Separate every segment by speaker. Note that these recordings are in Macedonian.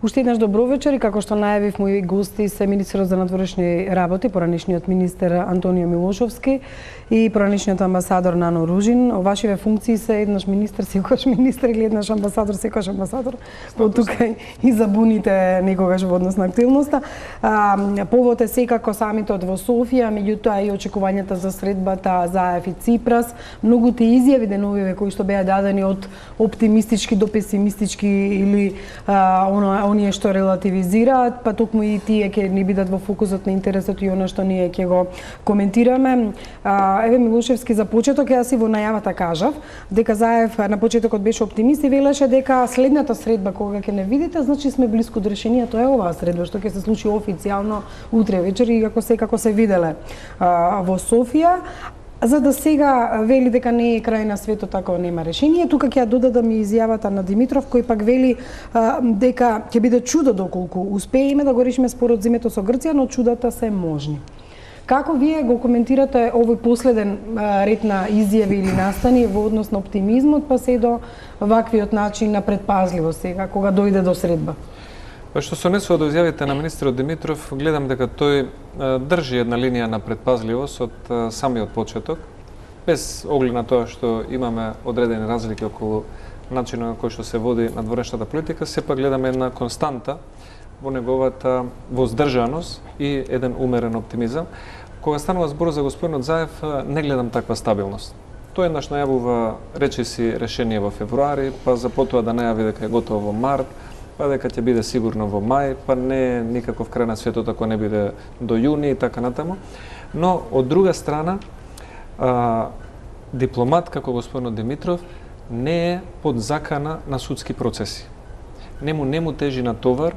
Speaker 1: Уште еднаш добро вечер и како што најавив, мои гости се министерот за надворешни работи, поранешниот министер Антонио Милошовски и поранешниот амбасадор Нано Ружин. О вашиве функции се еднаш министер, секогаш министер или еднаш амбасадор, секогаш амбасадор. Од тука и забуните некогаш во однос на активноста. Повод е секако самитот во Софија, меѓутоа и очекувањата за средбата Заев и Ципрас, многуте изјави деновиве кои што беа дадени од оптимистички до песимистички или оние што релативизираат, па токму и тие ќе ни бидат во фокусот на интересот и она што ние ќе го коментираме. Еве Милошевски, за почеток јас и во најавата кажав дека Заев на почетокот беше оптимист и велеше дека следната средба кога ќе не видите, значи сме блиску до решението, е оваа средба што ќе се случи официјално утре вечер и како секако се виделе во Софија. За да сега вели дека не е крај на светот ако нема решение. Тука ќе ја додадам и изјавата на Димитров, кој пак вели дека ќе биде чудо доколку успееме да го решиме спорот зимето со Грција, но чудата се можни. Како вие го коментирате овој последен ред на изјави или настани во однос на оптимизмот, па се до ваквиот начин на предпазливост сега кога дојде до средба?
Speaker 2: Што се однесува до изјавите на министерот Димитров, гледам дека тој држи една линија на предпазливост од самиот почеток, без оглед на тоа што имаме одредени разлики околу начинот на кој што се води надворешната политика, сепак гледаме една константа во неговата воздржаност и еден умерен оптимизам. Кога станува збор за господинот Заев, не гледам таква стабилност. Тој еднаш најавува речиси решение во февруари, па за потоа да најави дека е готово во март, па дека ќе биде сигурно во мај, па не е никаков крај на светот ако не биде до јуни и така натаму. Но од друга страна, дипломат како господинот Димитров не е под закана на судски процеси. Не му тежи на товар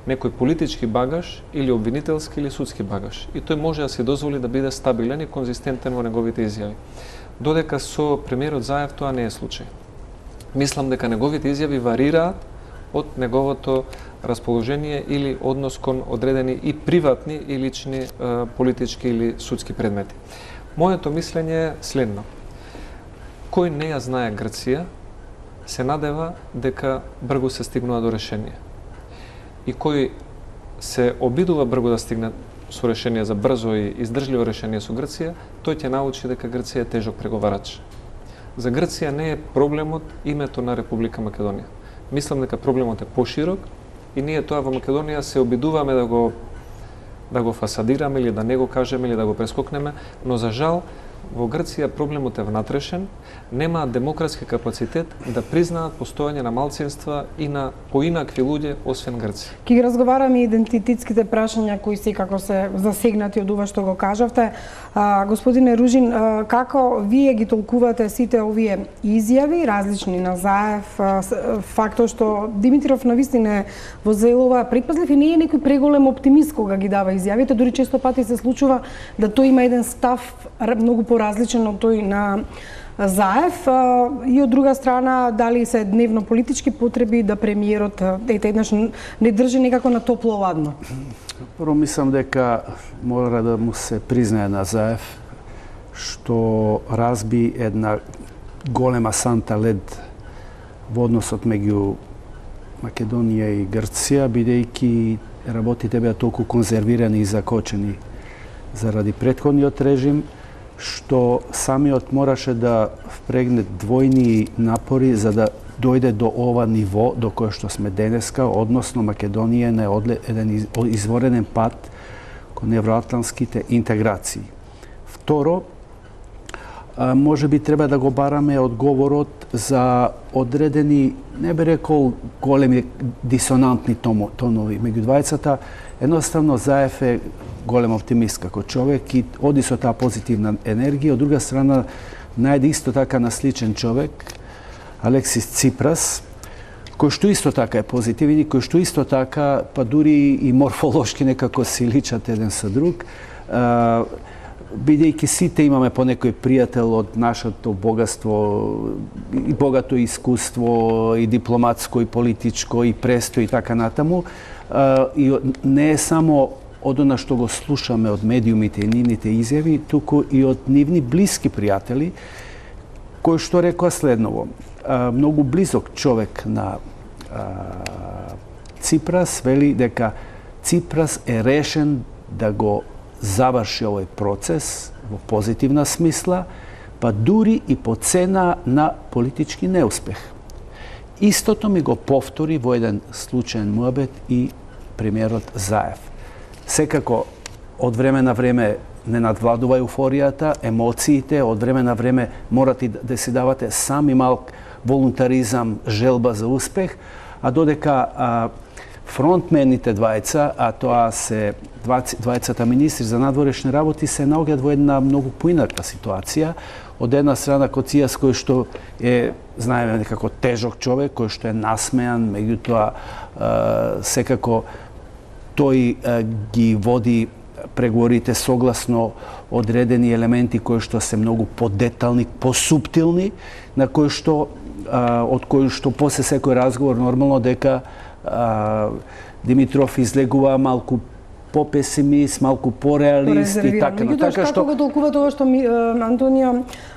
Speaker 2: некој политички багаж или обвинителски или судски багаж. И тој може да си дозволи да биде стабилен и конзистентен во неговите изјави. Додека со премиерот Заев тоа не е случај. Мислам дека неговите изјави варираат од неговото расположение или однос кон одредени и приватни и лични политички или судски предмети. Моето мислење е следно. Кој не ја знае Грција, се надева дека брзо се стигнува до решение. И кој се обидува брзо да стигне со решение за брзо и издржливо решение со Грција, тој ќе научи дека Грција е тежок преговарач. За Грција не е проблемот името на Република Македонија. Мислам дека проблемот е поширок и ние тоа во Македонија се обидуваме да го фасадираме или да не го кажеме или да го прескокнеме, но за жал во Грција проблемот е внатрешен, немаат демократски капацитет да признаат постоење на малцинства и на поинакви луѓе освен Грција.
Speaker 1: Ки ги разговараме и идентитетските прашања кои секако се засегнати од ова што го кажавте. Господине Ружин, како вие ги толкувате сите овие изјави, различни на Заев, фактот што Димитров навистина во Зелова предпазлив и не е некој преголем оптимист кога ги дава изјавите, дури често пати се случува да тој има еден став многу поразличен од тој на Заев и од друга страна дали се дневно политички потреби да премиерот еднаш не држи некако на топло ладно.
Speaker 3: Прво мислам дека мора да му се признае на Заев што разби една голема санта лед во односот меѓу Македонија и Грција, бидејќи работите беа толку конзервирани и закочени заради претходниот режим, што самиот мораше да впрегне двојни напори за да дојде до ова ниво до кое што сме денеска, односно Македонија на еден изворенен пат кон евроатлантските интеграции. Второ, може би треба да го бараме одговорот за одредени, не би рекол големи дисонантни тонови меѓу двајцата. Едноставно Заев е голем оптимист како човек и оди со таа позитивна енергија. Од друга страна, најде исто така насличен човек, Алексис Ципрас, кој што исто така е позитивен и кој што исто така, па дури и морфолошки некако си личат еден со друг, бидејќи сите имаме по некој пријател од нашето богатство, и богато искуство, и дипломатско, и политичко, и престој и така натаму. И не е само од она што го слушаме од медиумите и нивните изјави, туку и од нивни блиски пријатели, кои што рекоа следново. Многу близок човек на Ципрас вели дека Ципрас е решен да го заврши овој процес во позитивна смисла, па дури и по цена на политички неуспех. Истото ми го повтори во еден случаен муабет и премиерот Заев. Секако, од време на време не надвладува еуфоријата, емоциите, од време на време морате да си давате сами малк волунтаризам, желба за успех, а додека фронтмените двајца, а тоа се двајцата министри за надворешни работи, се наоѓаат во една многу поинака ситуација. Од една страна Коцијас, кој што е, знаеме, некако тежок човек, кој што е насмеан, меѓутоа секако тој ги води преговорите согласно одредени елементи кои што се многу подетални, посуптилни, на кои што од кои што после секој разговор нормално дека Димитров излегува малку по-песимист, малку по-реалист и така.
Speaker 1: Меѓутоа, како го толкувате ова што Антонио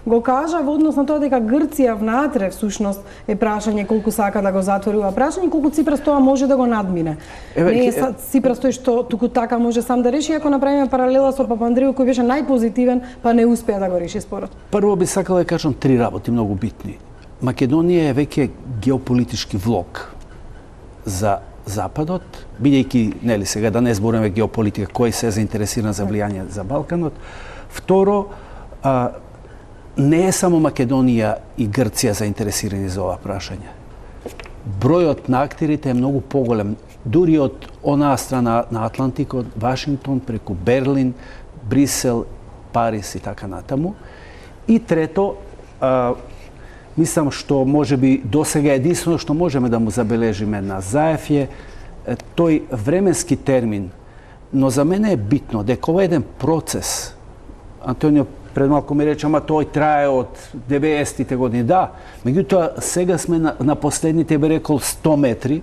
Speaker 1: го кажа во однос на тоа дека Грција внатре всушност е прашање колку сака да го затвори ова прашање, колку Ципрас тоа може да го надмине. Не е Ципрас тој што туку така може сам да реши, ако направиме паралела со Папандреou кој беше најпозитивен, па не успеа да го реши спорот.
Speaker 3: Прво би сакала да кажам три работи многу битни. Македонија е веќе геополитички влог за Западот, бидејќи, нели сега да не збориме геополитика, кој се заинтересиран за влијание за Балканот. Второ, не е само Македонија и Грција заинтересирани за ова прашање. Бројот на актерите е многу поголем, дури од онаа страна на Атлантикот, Вашингтон, преку Берлин, Брисел, Париз и така натаму. И трето, мислам што можеби досега единствено што можеме да му забележиме на Заев е тој временски термин, но за мене е битно дека ова е еден процес. Антонио пред малку ми рече, ама тој трае од 90-тите години. Да, меѓутоа сега сме на последните, би рекол, 100 метри,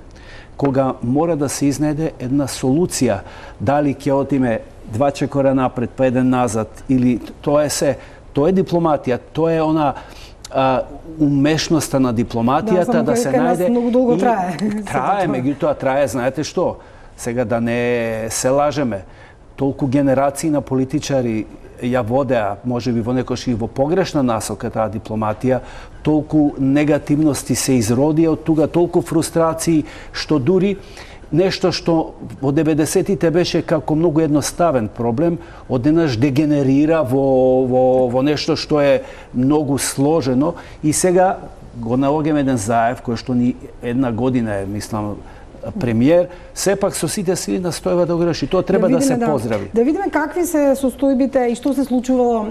Speaker 3: кога мора да се изнеде една солуција, дали ќе отиме 2 чекора напред, па еден назад, или тоа е дипломатија, тоа е она умешноста на дипломатијата да се најде.
Speaker 1: Многу долго трае.
Speaker 3: Трае, меѓутоа трае, знаете што? Сега да не се лажеме. Толку генерации на политичари ја водеа, можеби во некош и во погрешна насока таа дипломатија, толку негативности се изроди од тука, толку фрустрации, што дури нешто што во 90-тите беше како многу едноставен проблем, одненаш дегенерира во нешто што е многу сложено и сега го наоѓаме еден Заев кој што ни една година е, мислам, премиер, сепак со сите сили настојува да го реши. Тоа треба да се поздрави.
Speaker 1: Да видиме какви се состојбите и што се случувало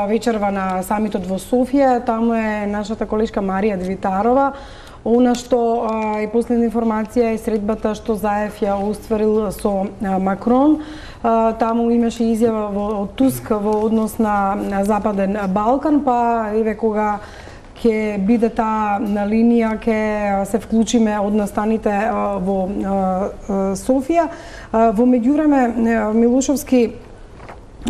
Speaker 1: вечерва на самитот во Софија. Таму е нашата колешка Марија Дивитарова. Она што и последна информација е средбата што Заев ја остварил со Макрон. Таму имаше изјава од Туск во однос на Западен Балкан, па еве кога ќе биде таа на линија, ќе се вклучиме од настаните во Софија. Во меѓувреме Милошовски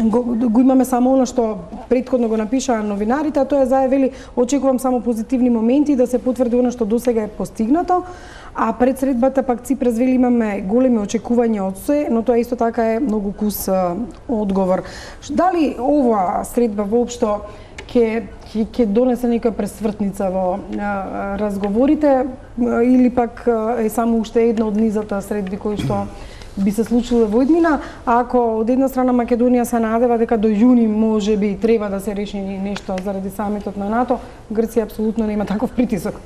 Speaker 1: го имаме само оно што претходно го напишаа новинарите, а тоа е заявили, очекувам само позитивни моменти да се потврди оно што досега е постигнато, а пред средбата пак Ципрас вели имаме големи очекувања од се, но тоа исто така е многу кус одговор. Дали ова средба воопшто ќе донесе нека пресвртница во разговорите или пак е само уште една од низата средби кои што би се случило во иднина, ако од една страна Македонија се надева дека до јуни можеби треба да се реши нешто заради самитот на НАТО, Грција апсолутно нема таков притисок.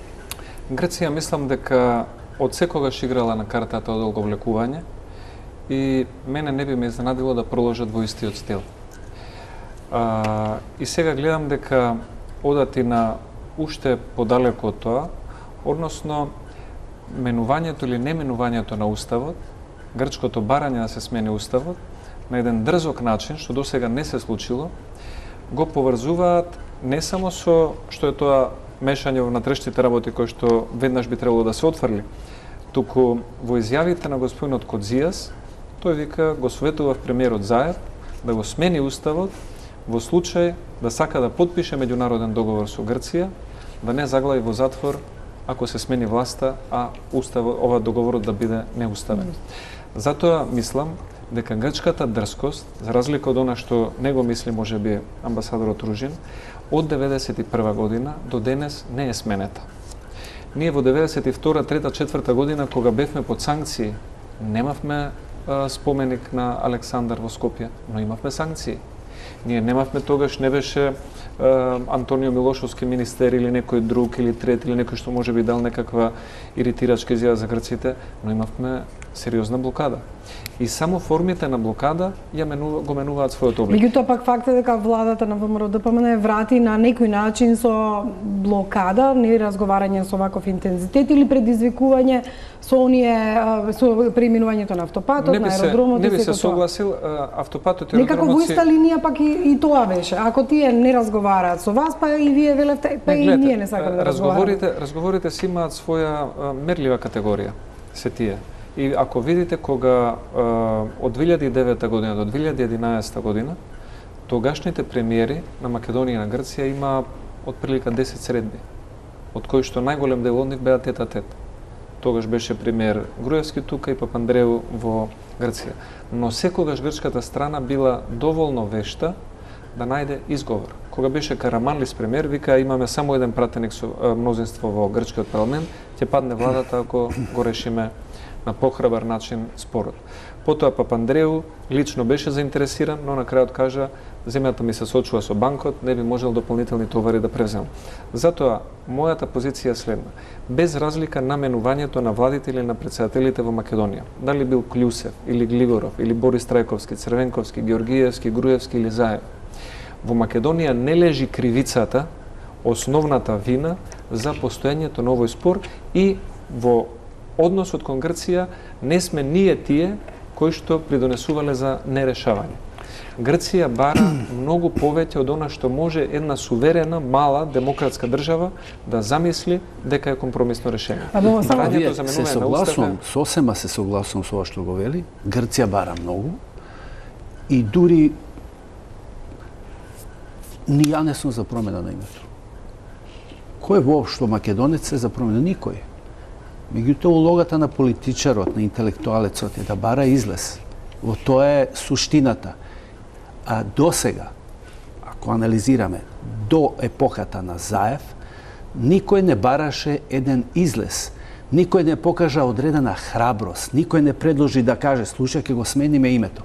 Speaker 2: Грција мислам дека од секогаш играла на картата од одолговлекување и мене не би ме изненадило да продолжат во истиот стил. И сега гледам дека одат и на уште подалеку од тоа, односно менувањето или неменувањето на Уставот, грчкото барање да се смени Уставот, на еден дрзок начин, што досега не се случило, го поврзуваат не само со што е тоа мешање во внатрешните работи кој што веднаш би требало да се отфрли, туку во изјавите на господинот Кодзијас, тој вика, го советував премиерот Заев да го смени Уставот во случај да сака да потпише меѓународен договор со Грција, да не заглави во затвор ако се смени власта, а ова договорот да биде неуставен. Затоа мислам дека грчката дрскост, за разлика од она што него мисли можеби амбасадорот Ружин, од 91 година до денес не е сменета. Ние во 92, 3, 4 година, кога бевме под санкции, немавме споменик на Александар во Скопје, но имавме санкции. Ние немавме тогаш, не беше Антонио Милошовски министер или некој друг или трет или некој што може би дал некаква иритирачка изјава за грците, но имавме сериозна блокада. И само формите на блокада го менуваат својот облик.
Speaker 1: Меѓутоа пак факт е дека владата на ВМРО-ДПМН врати на некој начин со блокада, не разговарање со ваков интензитет или предизвикување со преминувањето на автопатот, на аеродромот.
Speaker 2: Не би се согласил, автопатот и
Speaker 1: некако во иста линија пак и тоа беше. Ако тие не разговараат со вас, па и вие велевте, па и ние не сакаме да разговараме.
Speaker 2: Разговорите си имаат своја мерлива категорија, се тие. И ако видите кога од 2009 година до 2011 година, тогашните премиери на Македонија и на Грција има отприлика 10 средби, од кои што најголем дел од нив беа тет-а-тет. Тогаш беше премиер Груевски тука и Папандреу во Грција. Но секогаш грчката страна била доволно вешта да најде изговор. Кога беше Караманлис премиер, вика имаме само еден пратеник со мнозинство во грчкиот парламент, ќе падне владата ако го решиме на похрабар начин спорот. Потоа Папандреу лично беше заинтересиран, но на крајот кажа земјата ми се сочува со банкот, не би можел дополнителни товари да превземам. Затоа мојата позиција е следна. Без разлика на менувањето на владите или на претседателите во Македонија, дали бил Клюсев или Гligorov или Борис Трајковски, Црвенковски, Георгиевски, Груевски или Заев, во Македонија не лежи кривицата, основната вина за постоењето на овој спор и во односот кон Грција не сме ние тие кои што придонесувале за нерешавање. Грција бара многу повеќе од она што може една суверена, мала, демократска држава да замисли дека е компромисно решение.
Speaker 3: Се согласувам, сосема се согласувам со ова што го вели. Грција бара многу и дури ни ја не сум за промена на името. Кој воопшто македонец е за промена? Никој. Меѓутоа, улогата на политичарот, на интелектуалецот е да бара излез. Во тоа е суштината. А до сега, ако анализираме, до епохата на Заев, никој не бараше еден излез. Никој не покажа одредена храброст. Никој не предложи да каже, слушај, ќе го смениме името.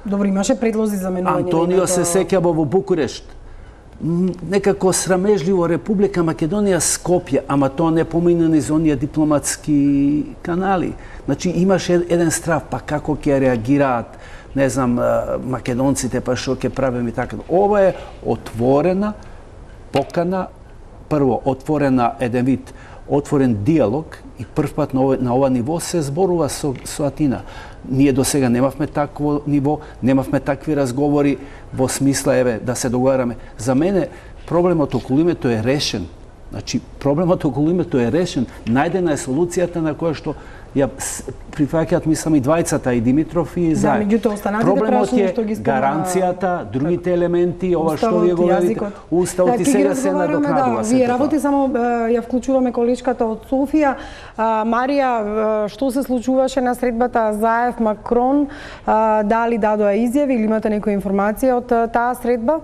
Speaker 1: Добро, имаше предлози за менување.
Speaker 3: Антонио се сеќава во Букурешт. Некако срамежливо Република Македонија Скопје, ама тоа не помина низ оние дипломатски канали. Значи имаше еден страв, па како ќе реагираат, не знам, македонците, па што ќе правиме така. Ова е отворена покана, прво отворена еден вид, отворен диалог и првпат на ова ниво се зборува со Атина. Ние до сега немавме такво ниво, немавме такви разговори во смисла, еве, да се договараме. За мене проблемот околу името е решен. Значи, проблемот околу името е решен. Најдена е солуцијата на која што ја прифаќаат, мислам, и двајцата, и Димитров и Заев.
Speaker 1: Меѓутоа, останатите
Speaker 3: проблемот
Speaker 1: прашања што ги
Speaker 3: е гаранцијата, другите елементи, ова што вие го велите, уставот и сега се надокнадува.
Speaker 1: Вие работи само ја вклучуваме количката од Софија. Марија, што се случуваше на средбата Заев Макрон? Дали дадоа изјави или имате некоја информација од таа средба?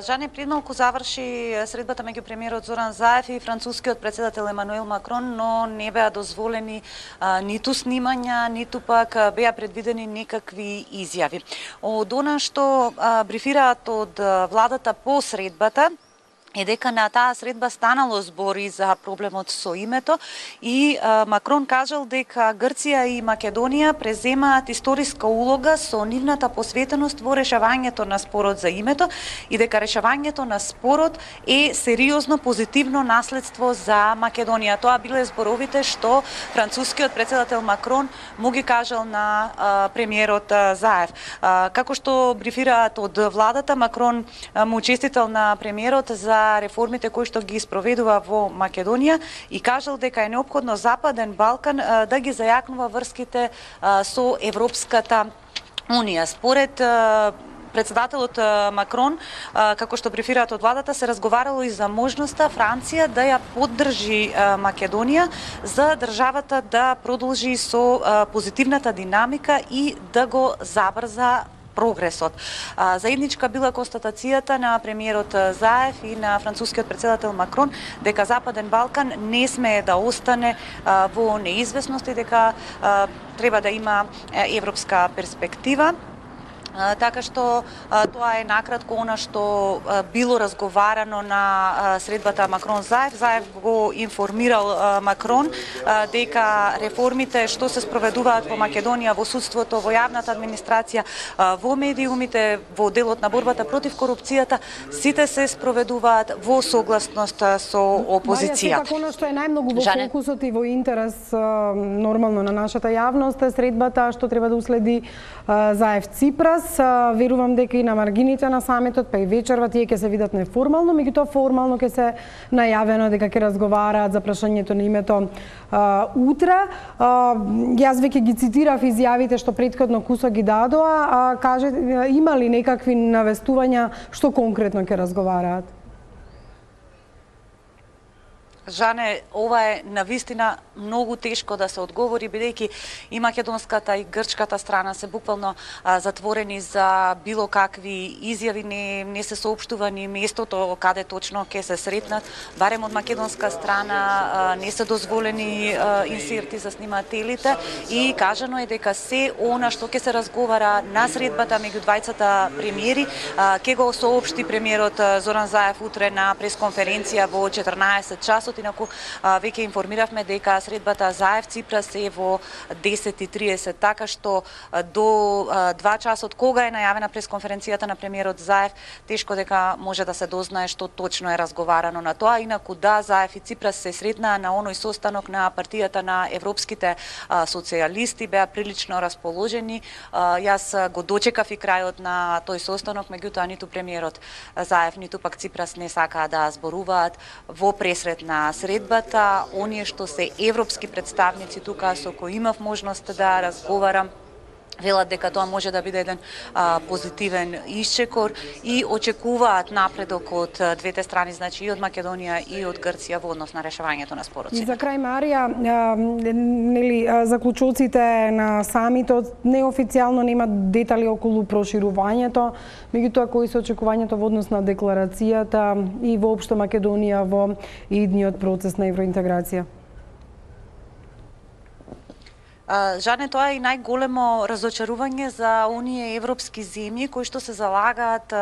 Speaker 4: Жане, пред малку заврши средбата меѓу премиерот Зоран Заев и францускиот претседател Емануел Макрон, но не беа дозволени ниту снимања, ниту пак беа предвидени никакви изјави. Од она што брифираат од владата по средбата, е дека на таа средба станало збори за проблемот со името и Макрон кажал дека Грција и Македонија преземаат историска улога со нивната посветеност во решавањето на спорот за името и дека решавањето на спорот е сериозно позитивно наследство за Македонија. Тоа биле зборовите што францускиот претседател Макрон му ги кажал на премиерот Заев. Како што брифираат од владата, Макрон му честитал на премиерот за реформите кои што ги спроведува во Македонија и кажал дека е неопходно Западен Балкан да ги зајакнува врските со Европската Унија. Според председателот Макрон, како што брифираат од владата, се разговарало и за можноста Франција да ја поддржи Македонија за државата да продолжи со позитивната динамика и да го забрза прогресот. Заедничка била констатацијата на премиерот Заев и на францускиот председател Макрон дека Западен Балкан не смее да остане во неизвестност и дека треба да има европска перспектива. Така што тоа е накратко она што било разговарано на средбата Макрон-Заев. Заев го информирал Макрон дека реформите што се спроведуваат во Македонија, во судството, во јавната администрација, во медиумите, во делот на борбата против корупцијата, сите се спроведуваат во согласност со опозицијата.
Speaker 1: Марија, она што е најмногу во фокусот и во интерес нормално на нашата јавност е средбата што треба да уследи Заев-Ципрас. Верувам дека и на маргините на самитот, па и вечерва тие ќе се видат неформално, меѓутоа формално ќе се најавено дека ќе разговараат за прашањето на името утре. Јас веќе ги цитирав изјавите што претходно Кусо ги дадоа, каже има ли некакви навестувања што конкретно ќе разговараат?
Speaker 4: Жане, ова е навистина многу тешко да се одговори, бидејќи и македонската и грчката страна се буквално затворени за било какви изјави, не се соопштува ни местото каде точно ќе се сретнат. Барем од македонска страна не се дозволени инсерти за снимателите и кажано е дека се она што ќе се разговара на средбата меѓу двајцата премиери ќе го соопшти премиерот Зоран Заев утре на пресконференција во 14 часот. Инаку веќе информиравме дека средбата Заев-Ципрас е во 10:30, така што до 2 часот кога е најавена пресконференцијата на премиерот Заев, тешко дека може да се дознае што точно е разговарано на тоа. Инаку да, Заев и Ципрас се сретнаа на оној состанок на партијата на европските социјалисти, беа прилично расположени. Јас го дочекав и крајот на тој состанок, меѓутоа ниту премиерот Заев, ниту пак Ципрас не сакаа да зборуваат во пресрет на средбата. Оние што се европски представници тука со кои имав можност да разговарам, велат дека тоа може да биде еден позитивен исчекор и очекуваат напредок од двете страни, значи и од Македонија и од Грција во однос на решавањето на спорот.
Speaker 1: И за крај, Марија, нели заклучоците на самитот неофицијално немаат детали околу проширувањето, меѓутоа кои се очекувањето во однос на декларацијата и воопшто Македонија во идниот процес на евроинтеграција?
Speaker 4: Жане, тоа е и најголемо разочарување за оние европски земји кои што се залагаат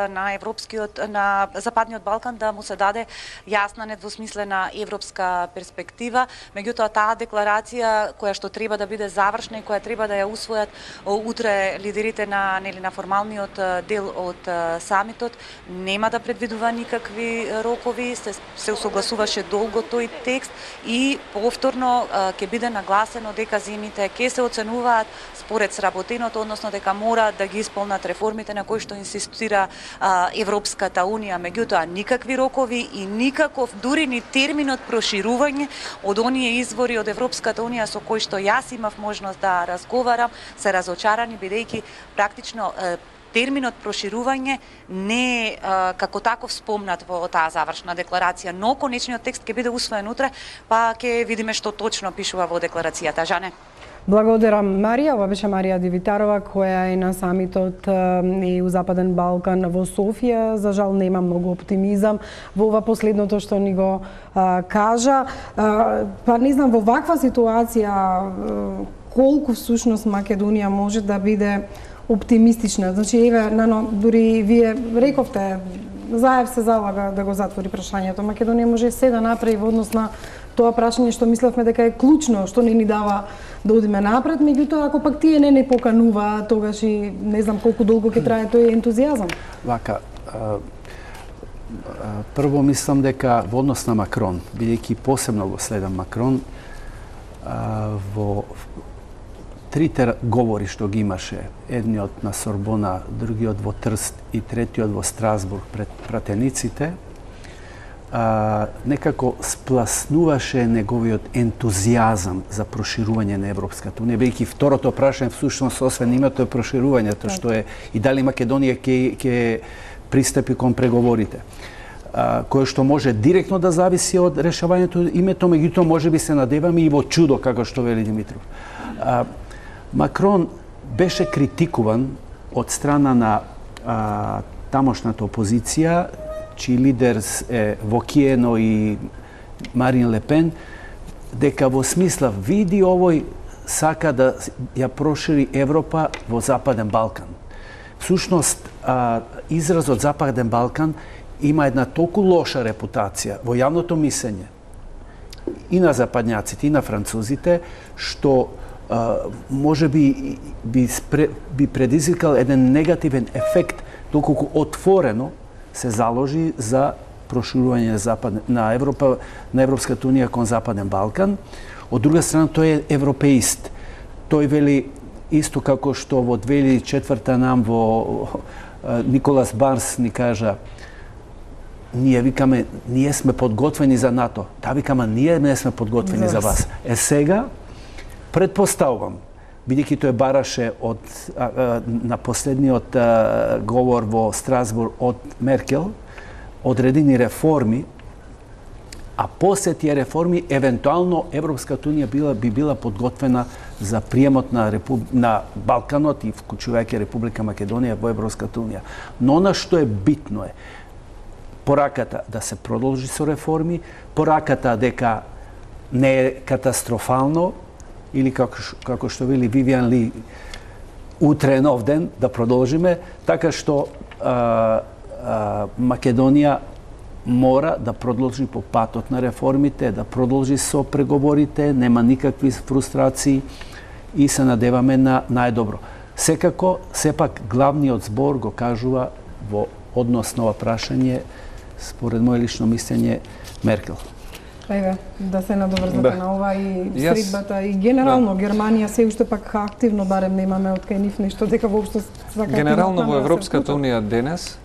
Speaker 4: на Западниот Балкан да му се даде јасна, недвосмислена европска перспектива. Меѓутоа таа декларација која што треба да биде завршна и која треба да ја усвојат утре лидерите на формалниот дел од самитот, нема да предвидува никакви рокови, се усогласуваше долго тој текст и повторно ќе биде нагласено дека земјите ќе се оценуваат според сработеното, односно дека мора да ги исполнат реформите на кои што инсистира Европската Унија. Меѓутоа, никакви рокови и никаков, дури ни терминот проширување од оние извори од Европската Унија со кои што јас имав можност да разговарам, се разочарани, бидејќи практично терминот проширување не е како таков спомнат во таа завршна декларација, но конечниот текст ќе биде усвоен утре, па ќе видиме што точно пишува во декларацијата. Жане?
Speaker 1: Благодарам, Марија. Ова беше Марија Дивитарова, која е на самитот и у Западен Балкан во Софија. За жал нема многу оптимизам во ова последното што ни го кажа. Па не знам, во ваква ситуација колку всушност Македонија може да биде оптимистична. Значи, еве, дури вие рековте, Заев се залага да го затвори прашањето. Македонија може се да направи во однос на тоа прашање што мислевме дека е клучно, што не ни дава да одиме напред, меѓутоа ако пак тие не поканува, тогаш и не знам колку долго ќе трае тој ентузијазам.
Speaker 3: Вака, прво мислам дека во однос на Макрон, бидејќи посебно го следам Макрон, во трите говори што ги имаше, едниот на Сорбона, другиот во Трст и третиот во Страсбург пред пратениците, некако спласнуваше неговиот ентузијазам за проширување на Европската унија, бидејќи второто прашање всушност освен името е проширувањето, што е и дали Македонија ќе пристапи кон преговорите, кое што може директно да зависи од решавањето името, меѓутоа можеби се надеваме и во чудо, како што вели Димитров. Макрон беше критикуван од страна на тамошната опозиција, чиј лидер е Вокиено и Марин Лепен, дека во смисла види овој сака да ја прошири Европа во Западен Балкан. Всушност, изразот Западен Балкан има една толку лоша репутација во јавното мислење и на западњаците, и на французите, што може би предизвикал еден негативен ефект доколку отворено се заложи за проширување на Европа, на Европската унија кон Западен Балкан. Од друга страна, тој е европеист. Тој вели исто како што во 2004 нам во Николас Барс ни кажа: ние сме подготвени за НАТО. Да, викама, ние не сме подготвени за вас. Сега предпоставувам, бидејќи тој бараше на последниот говор во Страсбург од Меркел, одредени реформи, а после тие реформи евентуално Европската унија би била подготвена за приемот на Балканот и вклучувајќи Република Македонија во Европската унија. Но она што е битно е пораката да се продолжи со реформи, пораката дека не е катастрофално, или како што вели Вивиан Ли, утре е нов ден, да продолжиме, така што Македонија мора да продолжи по патот на реформите, да продолжи со преговорите, нема никакви фрустрации и се надеваме на најдобро. Секако, сепак, главниот збор го кажува во однос на ова прашање, според моје лично мислење, Меркел.
Speaker 1: Еве, да се надоврзате на ова и средбата и генерално Германија се уште пак активно, барем немаме од кај нив нешто дека воопшто сака.
Speaker 2: Генерално во Европската унија денес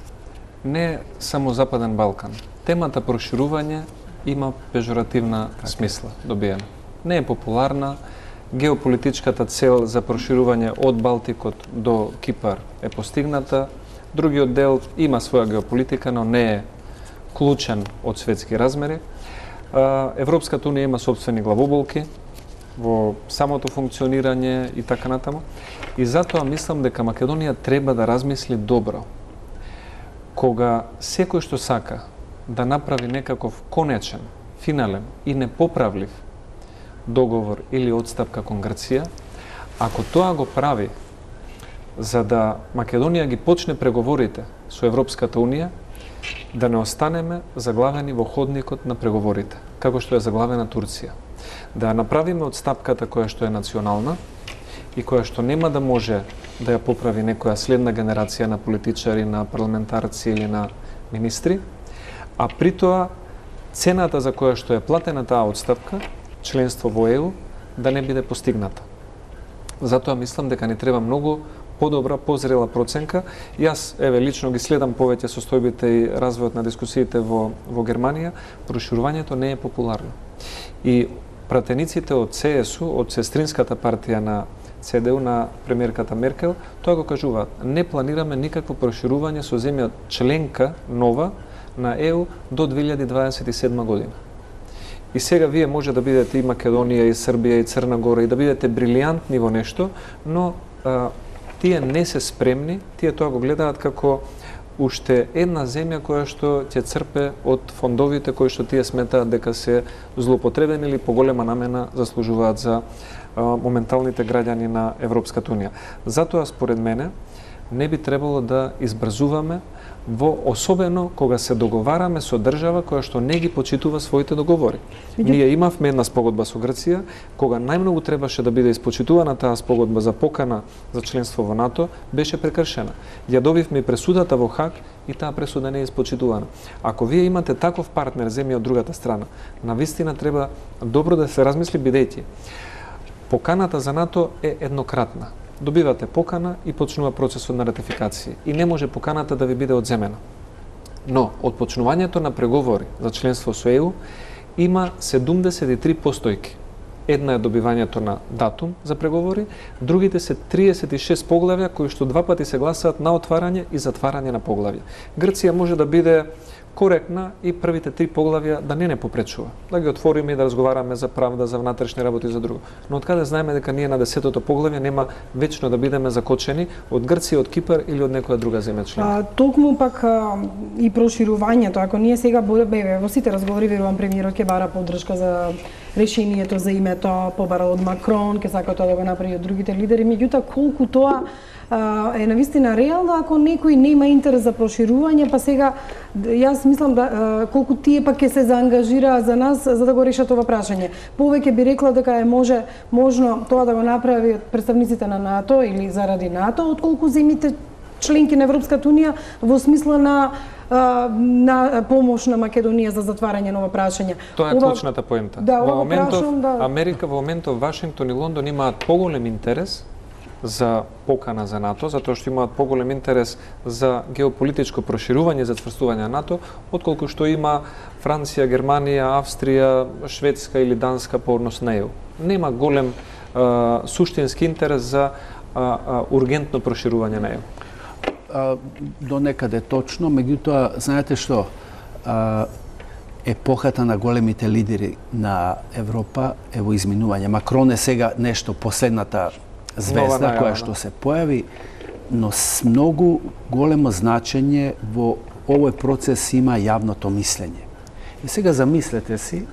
Speaker 2: не е само Западен Балкан. Темата проширување има пежоративна смисла добиена. Не е популарна. Геополитичката цел за проширување од Балтикот до Кипар е постигната. Другиот дел има своја геополитика, но не е клучен од светски размери. Европската унија има собствени главоболки во самото функционирање и така натаму. И затоа мислам дека Македонија треба да размисли добро. Кога секој што сака да направи некаков конечен, финален и непоправлив договор или одстапка кон Грција, ако тоа го прави за да Македонија ги почне преговорите со Европската унија, да не останеме заглавени во ходникот на преговорите, како што е заглавена Турција. Да направиме одстапката која што е национална и која што нема да може да ја поправи некоја следна генерација на политичари, на парламентарци или на министри, а при тоа цената за која што е платена таа одстапка, членство во ЕУ, да не биде постигната. Затоа мислам дека ни треба многу подобра, позрела проценка. Јас, еве, лично ги следам повеќе состојбите и развојот на дискусиите во Германија. Проширувањето не е популарно. И пратениците од ЦСУ, од сестринската партија на ЦДУ, на премиерката Меркел, тоа го кажуваат. Не планираме никакво проширување со земја членка нова на ЕУ до 2027 година. И сега вие може да бидете и Македонија, и Србија, и Црна Гора, и да бидете брилијантни во нешто, но тие не се спремни, тие тоа го гледаат како уште една земја која што ќе црпе од фондовите кои што тие сметаат дека се злоупотребени или поголема намена заслужуваат за моменталните граѓани на Европската унија. Затоа, според мене, не би требало да избрзуваме особено кога се договараме со држава која што не ги почитува своите договори. Ние имавме една спогодба со Грција, кога најмногу требаше да биде испочитувана таа спогодба за покана за членство во НАТО, беше прекршена. Ја добивме пресудата во Хаг и таа пресуда не е испочитувана. Ако вие имате таков партнер земја од другата страна, навистина треба добро да се размисли, бидејќи поканата за НАТО е еднократна. Добивате покана и почнува процесот на ратификација. И не може поканата да ви биде одземена. Но, од почнувањето на преговори за членство со ЕУ, има 73 постојки. Една е добивањето на датум за преговори, другите се 36 поглавја кои што два пати се гласаат на отварање и затварање на поглавја. Грција може да биде коректна и првите 3 поглавја да не попречува. Да ги отвориме и да разговараме за правда, за внатрешни работи и за друго. Но од каде знаеме дека ние на 10-тото поглавје нема вечно да бидеме закочени од Грција, од Кипар или од некоја друга земја членка?
Speaker 1: Токму пак и проширувањето, ако ние сега во сите разговори верувам премиерот ќе бара поддршка за решението за името, побара од Макрон, ќе сака тоа да го направи од другите лидери, меѓутоа колку тоа е навистина реално ако некој нема интерес за проширување, па сега јас мислам да колку тие пак ќе се заангажира за нас за да го решат ова прашање. Повеќе би рекла дека е можно тоа да го направи представниците на НАТО или заради НАТО, отколку земите членки на Европската унија во смисла на помош на Македонија за затварање на ова прашање.
Speaker 2: Тоа е клучната поента.
Speaker 1: Да,
Speaker 2: во моментов Америка, во моментов Вашингтон и Лондон имаат поголем интерес за покана за НАТО, затоа што имаат поголем интерес за геополитичко проширување, за цврстување на НАТО, отколку што има Франција, Германија, Австрија, Шведска или Данска по однос на ЕУ. Нема голем суштински интерес за ургентно проширување на ЕУ.
Speaker 3: До некаде точно, меѓутоа, знаете што, епохата на големите лидери на Европа е во изминување. Макрон е сега нешто последната звезда која што се појави, но с многу големо значење во овој процес има јавното мислење. И сега замислете си,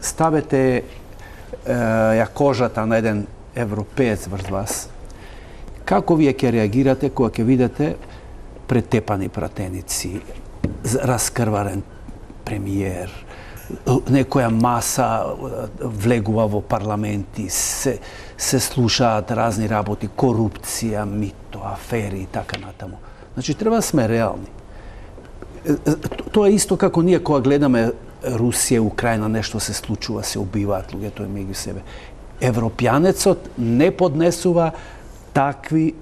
Speaker 3: ставете ја кожата на еден европеец врз вас, како вие ќе реагирате кога ќе видите претепани пратеници, раскрварен премиер, некоја маса влегува во парламенти, се слушаат разни работи, корупција, мито, афери и така натаму. Значи, треба да сме реални. Тоа е исто како ние кога гледаме Русија, Украина, нешто се случува, се убиваат луѓето меѓу себе. Европјанецот не поднесува такви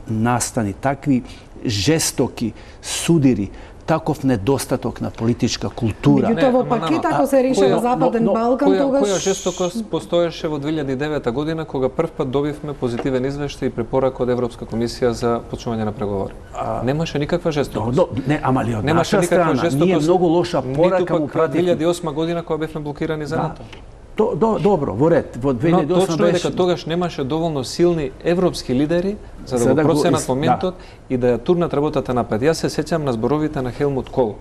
Speaker 3: настани, такви жестоки судири, таков недостаток на политичка култура.
Speaker 1: Меѓутоа во пакет ако се решава Западен Балкан, тогаш
Speaker 2: која жестокост постоеше во 2009 година кога првпат добивме позитивен извештај и препорака од Европска комисија за почнување на преговори. Немаше никаква жестокост.
Speaker 3: Не, ама ли од наша страна, ние многу лоша порака му пративме.
Speaker 2: 2008 година кога бевме блокирани за НАТО.
Speaker 3: Добро, во ред. Во 2008
Speaker 2: но точно е дека тогаш немаше доволно силни европски лидери за да го проценат моментот и да ја турнат работата напред. Јас се сеќам на зборовите на Хелмут Кол.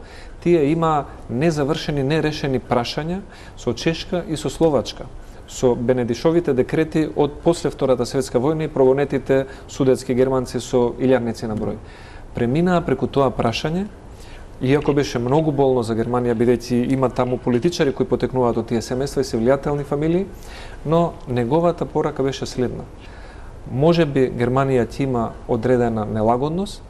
Speaker 2: Тие има незавршени, нерешени прашања со Чешка и со Словачка, со Бенедишовите декрети од после Втората светска војна и прогонетите судетски германци со илјадници на број. Преминаа преку тоа прашање, иако беше многу болно за Германија, бидејќи има таму политичари кои потекнуваат од тие семејства и се влијателни фамилии, но неговата порака беше следна. Може би Германија ќе има одредена нелагодност,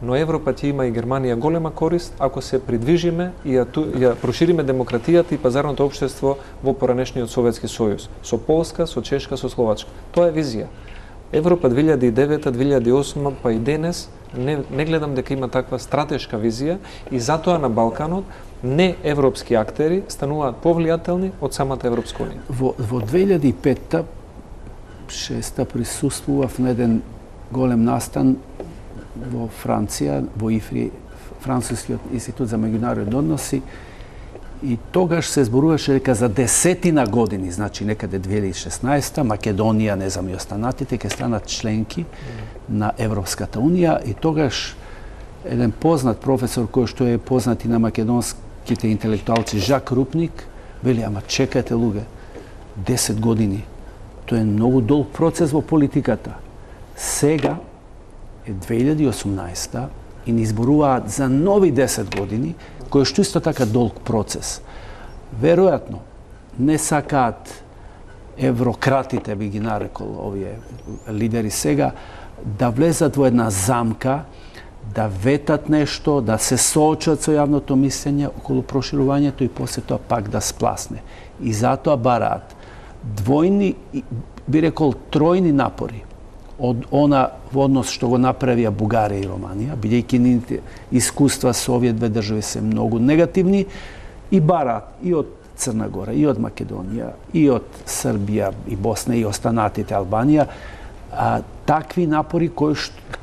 Speaker 2: но Европа ќе има и Германија голема корист ако се придвижиме и ја прошириме демократијата и пазарното општество во поранешниот Советски сојуз, со Полска, со Чешка, со Словачка. Тоа е визија. Европа 2009, 2008, па и денес не гледам дека има таква стратешка визија и затоа на Балканот не европски актери стануваат повлијателни од самата Европска унија.
Speaker 3: Во 2005-та, 6-та присуствував на еден голем настан во Франција, во ИФРИ, Францускиот институт за меѓународни односи, и тогаш се зборуваше дека за 10 години, значи некаде 2016-та, Македонија, не знам и останатите, ќе станат членки на Европската унија и тогаш еден познат професор кој што е познат и на македонските интелектуалци, Жак Рупник, вели, ама чекате луѓе, 10 години. Тоа е многу долг процес во политиката. Сега е 2018-та и ни изборуваат за нови 10 години, кој што исто така долг процес. Веројатно, не сакаат еврократите, би ги нарекол овие лидери сега, да влезат во една замка, да ветат нешто, да се соочат со јавното мислење околу проширувањето и после тоа пак да спласне. И затоа бараат двојни, би рекол тројни напори од она во однос што го направија Бугарија и Романија, бидејќи нивните искуства со овие две држави се многу негативни и бараат и од Црна Гора, и од Македонија, и од Србија, и Босна, и останатите Албанија, такви напори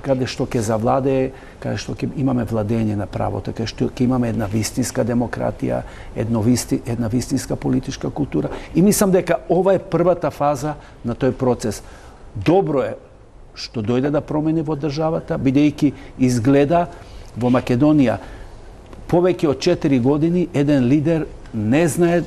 Speaker 3: каде што ќе завладее, каде што ќе имаме владење на правото, каде што ќе имаме една вистинска демократија, една вистинска политичка култура. И мислам дека ова е првата фаза на тој процес. Добро е што дојде да промени во државата, бидејќи изгледа во Македонија повеќе од 4 години еден лидер не знае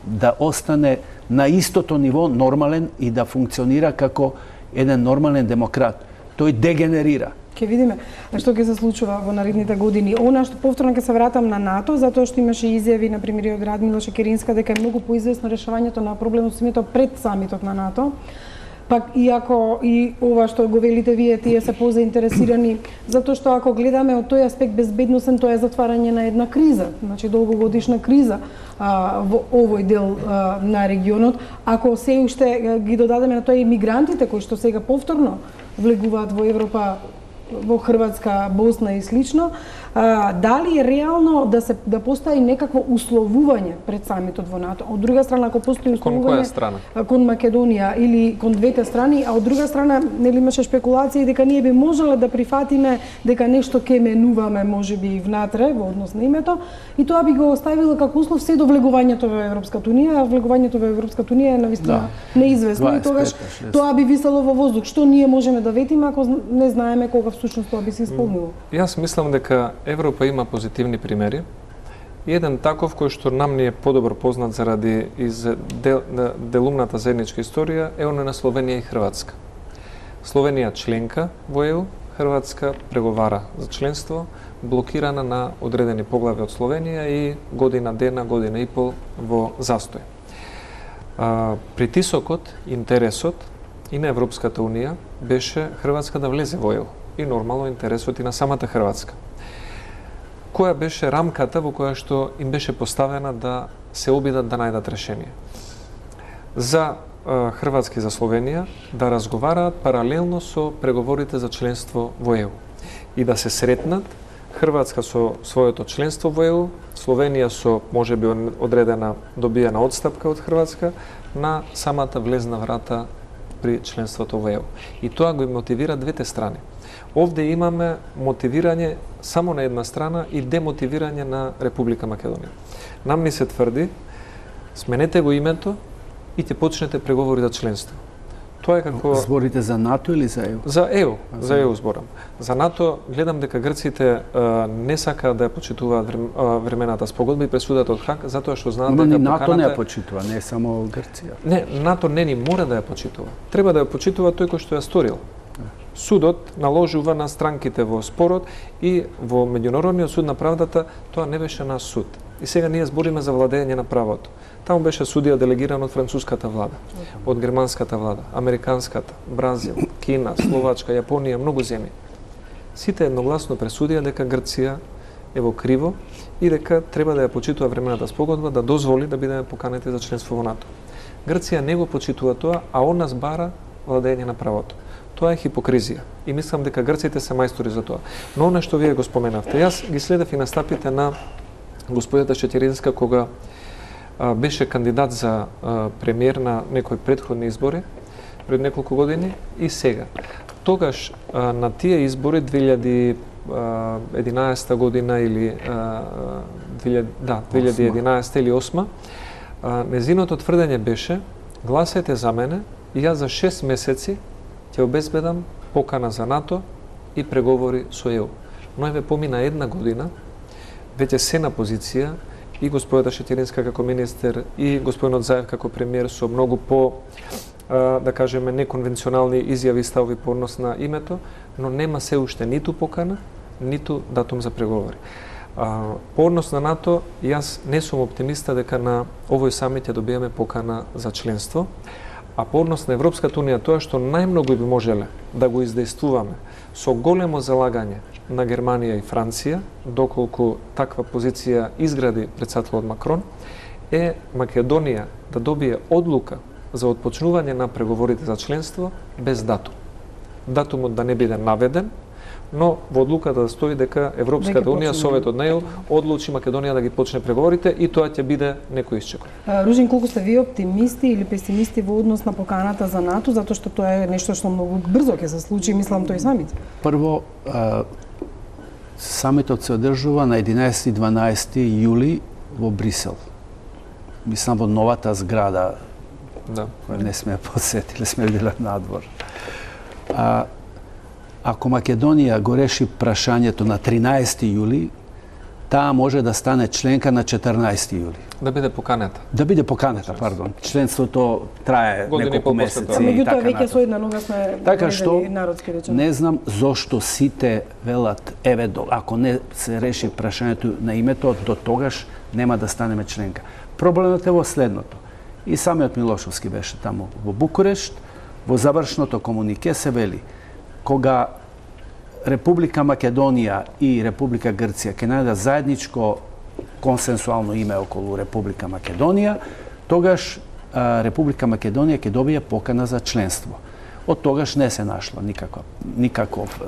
Speaker 3: да остане на истото ниво нормален и да функционира како еден нормален демократ. Тој дегенерира.
Speaker 1: Ќе видиме што ќе се случува во наредните години. Она што повторно ќе се вратам на НАТО, затоа што имаше изјави на премиерот град Милош Керинска дека е многу поизвестно решавањето на проблемот со името пред самитот на НАТО. Пак иако и ова што го велите вие, тие се позаинтересирани, затоа што ако гледаме од тој аспект безбедносен, тоа е затварање на една криза, значи долгогодишна криза во овој дел на регионот. Ако се уште ги додадеме на тоа и мигрантите кои што сега повторно влегуваат во Европа, во Хрватска, Босна и слично, дали е реално да постои некакво условување пред самитот во НАТО? Од друга страна, ако постои условување
Speaker 2: кон која страна?
Speaker 1: Кон Македонија или кон двете страни, а од друга страна нели имаше спекулации дека ние би можеле да прифатиме дека нешто ќе менуваме можеби внатре во однос на името и тоа би го оставило како услов се до влегувањето во Европската унија, а влегувањето во Европската унија е навистина неизвестно и тогаш тоа би висело во воздух. Што ние можеме да ветиме ако не знаеме кога всушност тоа би се исполнило?
Speaker 2: Јас мислам дека Европа има позитивни примери. И еден таков кој што нам ни е подобро познат заради делумната заедничка историја е она на Словенија и Хрватска. Словенија членка во ЕУ, Хрватска преговара за членство, блокирана на одредени поглави од Словенија и година и пол во застој. Притисокот, интересот и на Европската унија беше Хрватска да влезе во ЕУ и нормално интересот и на самата Хрватска. Која беше рамката во која што им беше поставена да се обидат да најдат решение? За Хрватска и за Словенија да разговараат паралелно со преговорите за членство во ЕУ и да се сретнат Хрватска со своето членство во ЕУ, Словенија со можеби одредена добиена отстапка од Хрватска на самата влезна врата при членството во ЕУ. И тоа го мотивира двете страни. Овде имаме мотивирање само на една страна и демотивирање на Република Македонија. Нам ни се тврди, сменете го името и ќе почнете преговори за членство. Тоа е како...
Speaker 3: Зборите за НАТО или за ЕУ?
Speaker 2: За ЕУ, за ЕУ зборам. За НАТО гледам дека грците не сакаат да ја почитуваат времената спогодба и пресудата од Хаг, затоа што знаат дека
Speaker 3: НАТО не ја почитува, не само Грција.
Speaker 2: Не, НАТО не ни мора да ја почитува. Треба да ја почитува тој кој што ја сторил. Судот наложува на странките во спорот и во Меѓународниот суд на правдата тоа не беше наш суд. И сега ние збориме за владење на правото. Таму беше судија делегиран од француската влада, од германската влада, американската, Бразил, Кина, Словачка, Јапонија, многу земји. Сите едногласно пресудија дека Грција е во криво и дека треба да ја почитува времената спогодба да дозволи да бидеме поканети за членство во НАТО. Грција не го почитува тоа, а од нас бара владење на правото. Тоа е хипокризија и мислам дека грците се мајстори за тоа. Но она што вие го споменавте, јас ги следев и настапите на господјата Шетеринска кога беше кандидат за премиер на некои претходни избори пред неколку години и сега. Тогаш на тие избори 2011 година или 2011 или 2008 незиното тврдење беше гласете за мене и јас за 6 месеци ќе обезбедам покана за НАТО и преговори со ЕУ. Но еве помина една година, веќе се на позиција и господјата Шетеринска како министер и господинот Заев како премиер со многу по, да кажеме, неконвенционални изјави и ставови по однос на името, но нема се уште ниту покана, ниту датум за преговори. По однос на НАТО, јас не сум оптимиста дека на овој самит ќе добиеме покана за членство, а по однос на Европската унија тоа што најмногу би можеле да го издействуваме со големо залагање на Германија и Франција, доколку таква позиција изгради председателот Макрон, е Македонија да добие одлука за отпочнување на преговорите за членство без датум. датумот да не биде наведен, но во одлуката да стои дека Европската унија, Советот на ЕУ, одлучи Македонија да ги почне преговорите и тоа ќе биде некој исчекор.
Speaker 1: Ружин, колку сте вие оптимисти или песимисти во однос на поканата за НАТО, затоа што тоа е нешто што многу брзо ќе се случи, мислам тој самит?
Speaker 3: Прво, самитот се одржува на 11 и 12 јули во Брисел. Мислам во новата зграда, која не сме посетили, сме биле надвор. Ако Македонија го реши прашањето на 13 јули, таа може да стане членка на 14 јули.
Speaker 2: Да биде поканета.
Speaker 3: Да биде поканета, пардон. Членството трае неколку месеци.
Speaker 1: Меѓутоа веќе со една нога сме
Speaker 3: така што
Speaker 1: народски речено.
Speaker 3: Не знам зошто сите велат ако не се реши прашањето на името, до тогаш нема да станеме членка. Проблемот е во следното. И самиот Милошовски беше таму во Букурешт, во завршното комунике се вели кога Република Македонија и Република Грција ќе најдат заедничко консенсуално име околу Република Македонија, тогаш Република Македонија ќе добие покана за членство. Од тогаш не се нашло никаков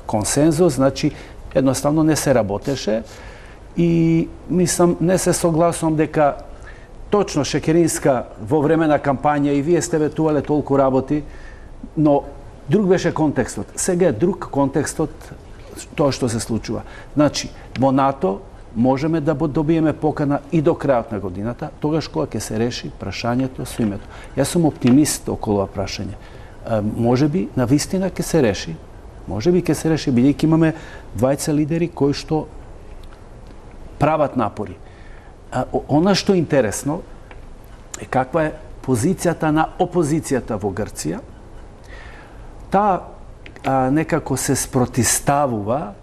Speaker 3: консензус, значи едноставно не се работеше и мислам не се согласувам дека точно Шекеринска во време на кампања и вие сте ветувале толку работи, но друг беше контекстот. Сега е друг контекстот тоа што се случува. Значи, во НАТО можеме да добиеме покана и до крајот на годината, тогаш кога ќе се реши прашањето со името. Јас сум оптимист околу ова прашање. Можеби навистина ќе се реши. Можеби ќе се реши, бидејќи имаме двајца лидери кои што прават напори. Она што е интересно е каква е позицијата на опозицијата во Грција. Таа некако се спротиставува.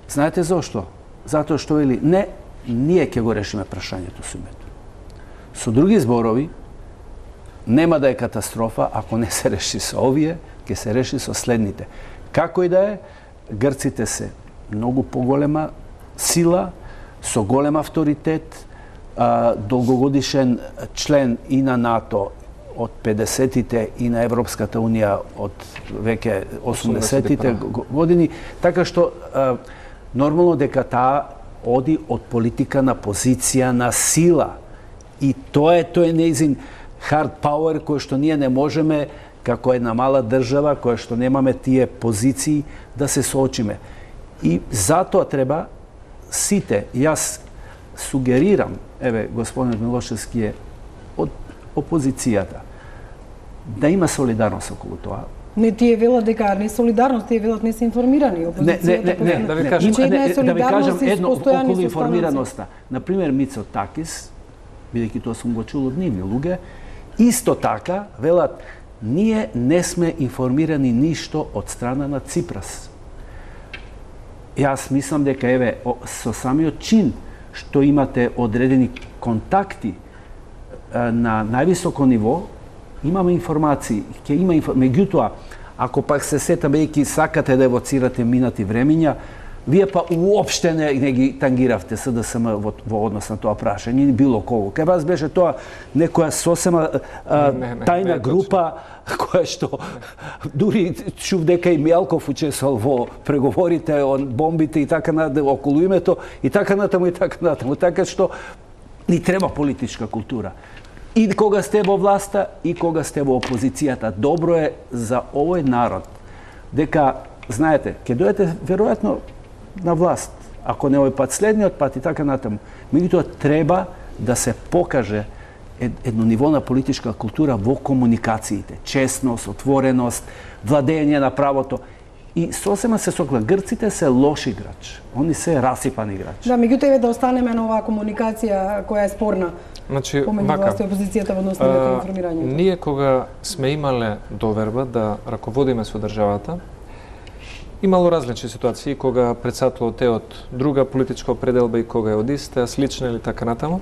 Speaker 3: Знаете зошто? Затоа што вели не, ние ќе го решиме прашањето со името. Со други зборови, нема да е катастрофа ако не се реши со овие, ќе се реши со следните. Како и да е, грците се многу поголема сила, со голем авторитет, долгогодишен член и на НАТО од 50-тите и на Европската унија од веќе 80-тите години, така што нормално дека таа оди од политика на позиција на сила. И тоа е нејзин hard power кој што ние не можеме како една мала држава која што немаме тие позиции да се соочиме. И затоа треба сите, јас сугерирам, еве господинот Милошевски е од опозицијата, да има солидарност околу тоа.
Speaker 1: Не тие велат дека не солидарност, тие велат не се информирани.
Speaker 3: Не, да ви кажам едно околу информираноста. Например, Мицо Такис, бидејќи тоа сум го чул од нивни луѓе, исто така велат ние не сме информирани ништо од страна на Ципрас. Јас мислам дека еве со самиот чин што имате одредени контакти на највисоко ниво, имаме информации, ќе има меѓутоа, ако пак се сетам, бидејќи сакате да евоцирате минати времиња, вие па уопште не ги тангиравте СДСМ во однос на тоа прашање, било кого. Кај вас беше тоа некоја сосема тајна група која што дури чув дека и Мјалков учествувал во преговорите од бомбите и така натаму околу името и така натаму и така натаму. Така што ни треба политичка култура. И кога сте во власта и кога сте во опозицијата. Добро е за овој народ дека, знаете, ќе дојдете веројатно на власт, ако не овој пат, следниот пат и така натаму. Меѓутоа треба да се покаже едно ниво на политичка култура во комуникациите, честност, отвореност, владење на правото. И сосема се сокла, грците се лош играч, они се расипан играч.
Speaker 1: Да, меѓутоа да останеме на оваа комуникација која е спорна.
Speaker 2: Значи,
Speaker 1: помеѓу власта и опозицијата во однос на информирањето.
Speaker 2: Ние кога сме имале доверба да раководиме со државата, имало различни ситуации кога председателот е од друга политичка определба и кога е од иста, слична или така натаму.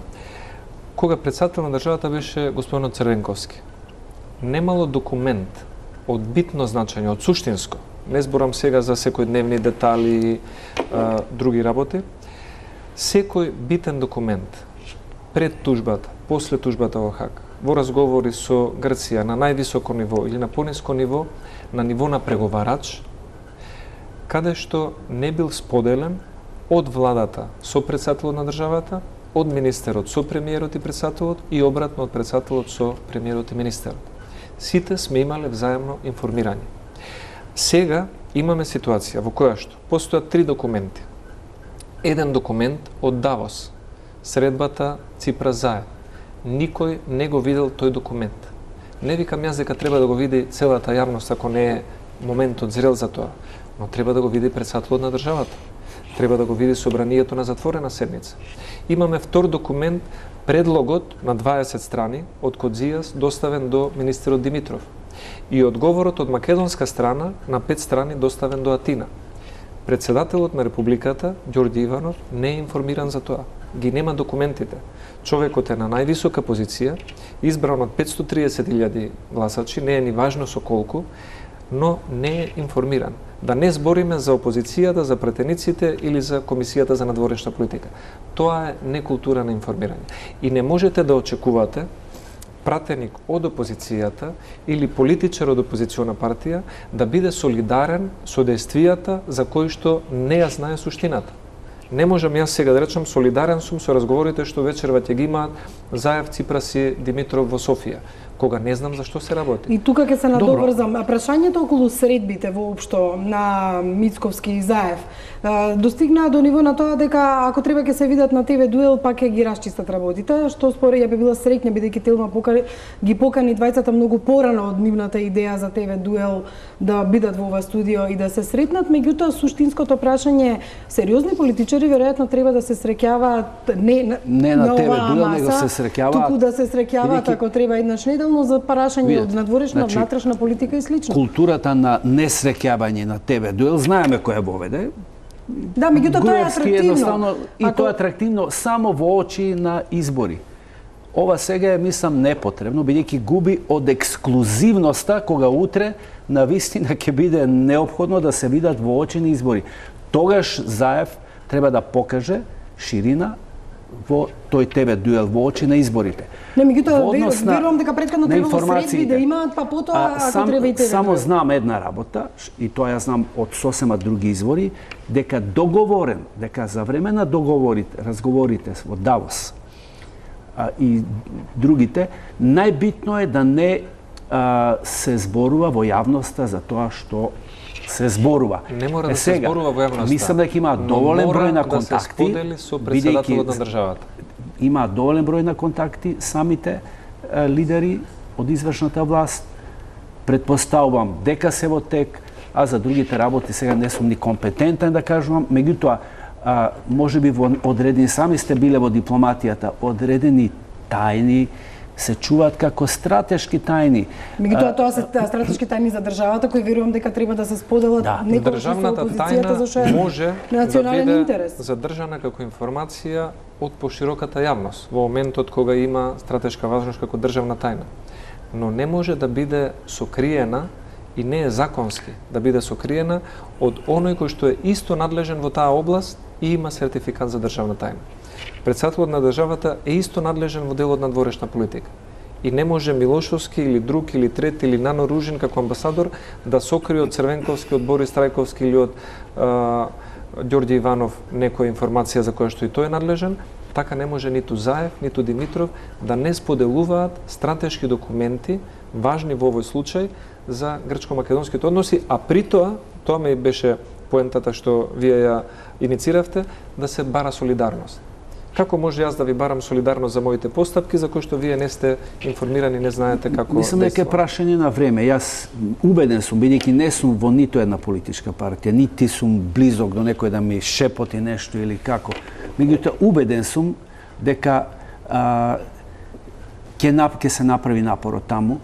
Speaker 2: Кога председател на државата беше господинот Црвенковски. Немало документ од битно значење, од суштинско. Не зборам сега за секојдневни детали, други работи. Секој битен документ пред тужбата, после тужбата во Хаг, во разговори со Грција на највисоко ниво или на пониско ниво, на ниво на преговарач, каде што не бил споделен од владата со претседателот на државата, од министерот со премиерот и претседателот и обратно од претседателот со премиерот и министерот. Сите сме имале взаемно информирање. Сега имаме ситуација во која што постојат 3 документи. Еден документ од Давос, средбата Ципрас-Заев. Никој не го видел тој документ. Не викам јас дека треба да го види целата јавност ако не е моментот зрел за тоа, но треба да го види претседателот на државата. Треба да го види собранието на затворена седница. Имаме втор документ, предлогот на 20 страни од Кодзијас доставен до министерот Димитров и одговорот од македонска страна на 5 страни доставен до Атина. Председателот на Републиката, Ѓорѓе Иванов, не е информиран за тоа. Ги нема документите. Човекот е на највисока позиција, избран од 530.000 гласачи, не е ни важно со колку, но не е информиран. Да не збориме за опозицијата, за претениците или за Комисијата за надворешна политика. Тоа е некултура на информирање. И не можете да очекувате пратеник од опозицијата или политичар од опозициона партија да биде солидарен со действијата за кои што не ја знае суштината. Не можам јас сега да речам солидарен сум со разговорите што вечерва ќе ги имаат Заев, Ципрас и Димитров во Софија, кога не знам за што се работи.
Speaker 1: И тука ќе се надобрзам. Прашањето околу средбите воопшто на Мицковски и Заев достигнаа до ниво на тоа дека ако треба ќе се видат на ТВ дуел, пак ќе ги расчистат работите, што според ја би била среќна бидејќи Телма ги покани двајцата многу порано од нивната идеја за ТВ дуел да бидат во ова студио и да се сретнат. Меѓутоа суштинското прашање, сериозни политичари веројатно треба да се среќаваат не
Speaker 3: на ТВ дуел, него се среќаваат,
Speaker 1: туку да се среќаваат ако треба еднаш неделно за прашање од надворешна, внатрешна политика и слично.
Speaker 3: Културата на несреќавање на ТВ дуел знаеме која воведе.
Speaker 1: Да, меѓутоа тоа е атрактивно.
Speaker 3: И тоа е атрактивно само во очи на избори. Ова сега е, мислам, непотребно, бидејќи губи од ексклузивноста кога утре на вистина ќе биде неопходно да се видат во очи на избори. Тогаш Заев треба да покаже ширина во тој ТВ дуел во очи на изборите.
Speaker 1: Не, меѓутоа верувам дека претходно требало средби да имаат, па потоа ако треба и ТВ.
Speaker 3: Само знам една работа, и тоа ја знам од сосема други извори, дека договорен, дека за време на разговорите во Давос и другите, најбитно е да не се зборува во јавноста за тоа што се зборува.
Speaker 2: Не мора да се зборува во јавноста.
Speaker 3: Мислам дека има доволен број на контакти,
Speaker 2: да се сподели со претседателот на државата.
Speaker 3: Има доволен број на контакти, самите лидери од извршната власт, предпоставувам дека се во тек, а за другите работи сега не сум ни компетентен да кажувам, меѓутоа можеби во одредени, сами сте биле во дипломатијата, одредени тајни се чуваат како стратешки тајни.
Speaker 1: Меѓутоа тоа се стратешки тајни за државата кои верувам дека треба да се споделат некој со опозицијата зашто е
Speaker 2: може
Speaker 1: национален
Speaker 2: да биде
Speaker 1: интерес.
Speaker 2: Задржана како информација од пошироката јавност во моментот кога има стратешка важност како државна тајна. Но не може да биде сокриена и не е законски да биде сокриена од оној кој што е исто надлежен во таа област и има сертификат за државна тајна. Претседателот на државата е исто надлежен во делот на дворешна политика. И не може Милошовски или друг или трет или Нано Ружин како амбасадор да сокри од Црвенковски, од Борис Трајковски или од Ѓорѓе Иванов некоја информација за која што и тој е надлежен. Така не може ниту Заев, ниту Димитров да не споделуваат стратешки документи важни во овој случај за грчко-македонските односи, а при тоа ми беше поентата што вие ја иницииравте, да се бара солидарност. Како може јас да ви барам солидарност за моите постапки за кои што вие не сте информирани, не знаете како
Speaker 3: Мислам дека е прашање на време. Јас убеден сум, бидејќи не сум во ниту една политичка партија, нити сум близок до некој да ми шепоти нешто или како. Меѓутоа убеден сум дека ќе се направи напор од таму,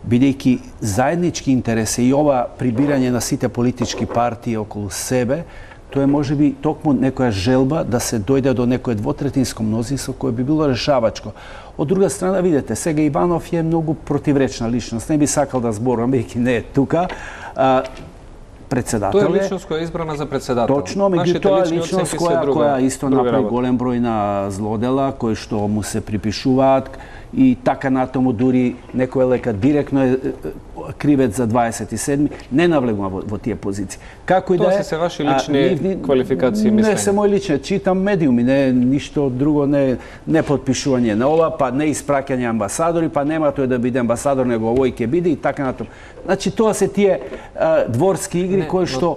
Speaker 3: бидејќи заеднички интереси и ова прибирање на сите политички партии околу себе, тоа е можеби токму некоја желба да се дојде до некој двотретинско мнозинство кое би било решавачко. Од друга страна, видете, сега Иванов е многу противречна личност. Не би сакал да зборувам, бидејќи не е тука. Председател е.
Speaker 2: Тоа е личност која е избрана за председател.
Speaker 3: Точно, меѓутоа личност која исто направи голем број на злодела кои што му се припишуваат и така натаму, дури некој лека директно е кривец за 27-ми, не навлегувам во тие позиции. Како и да е,
Speaker 2: Тоа се ваши лични квалификации, мислење.
Speaker 3: Не се мои лични, читам медиуми, не ништо друго, не подпишување на ова, па не испраќање амбасадори, па нема тој да биде амбасадор, него овој ќе биде и така натаму. Значи тоа се тие дворски игри кои што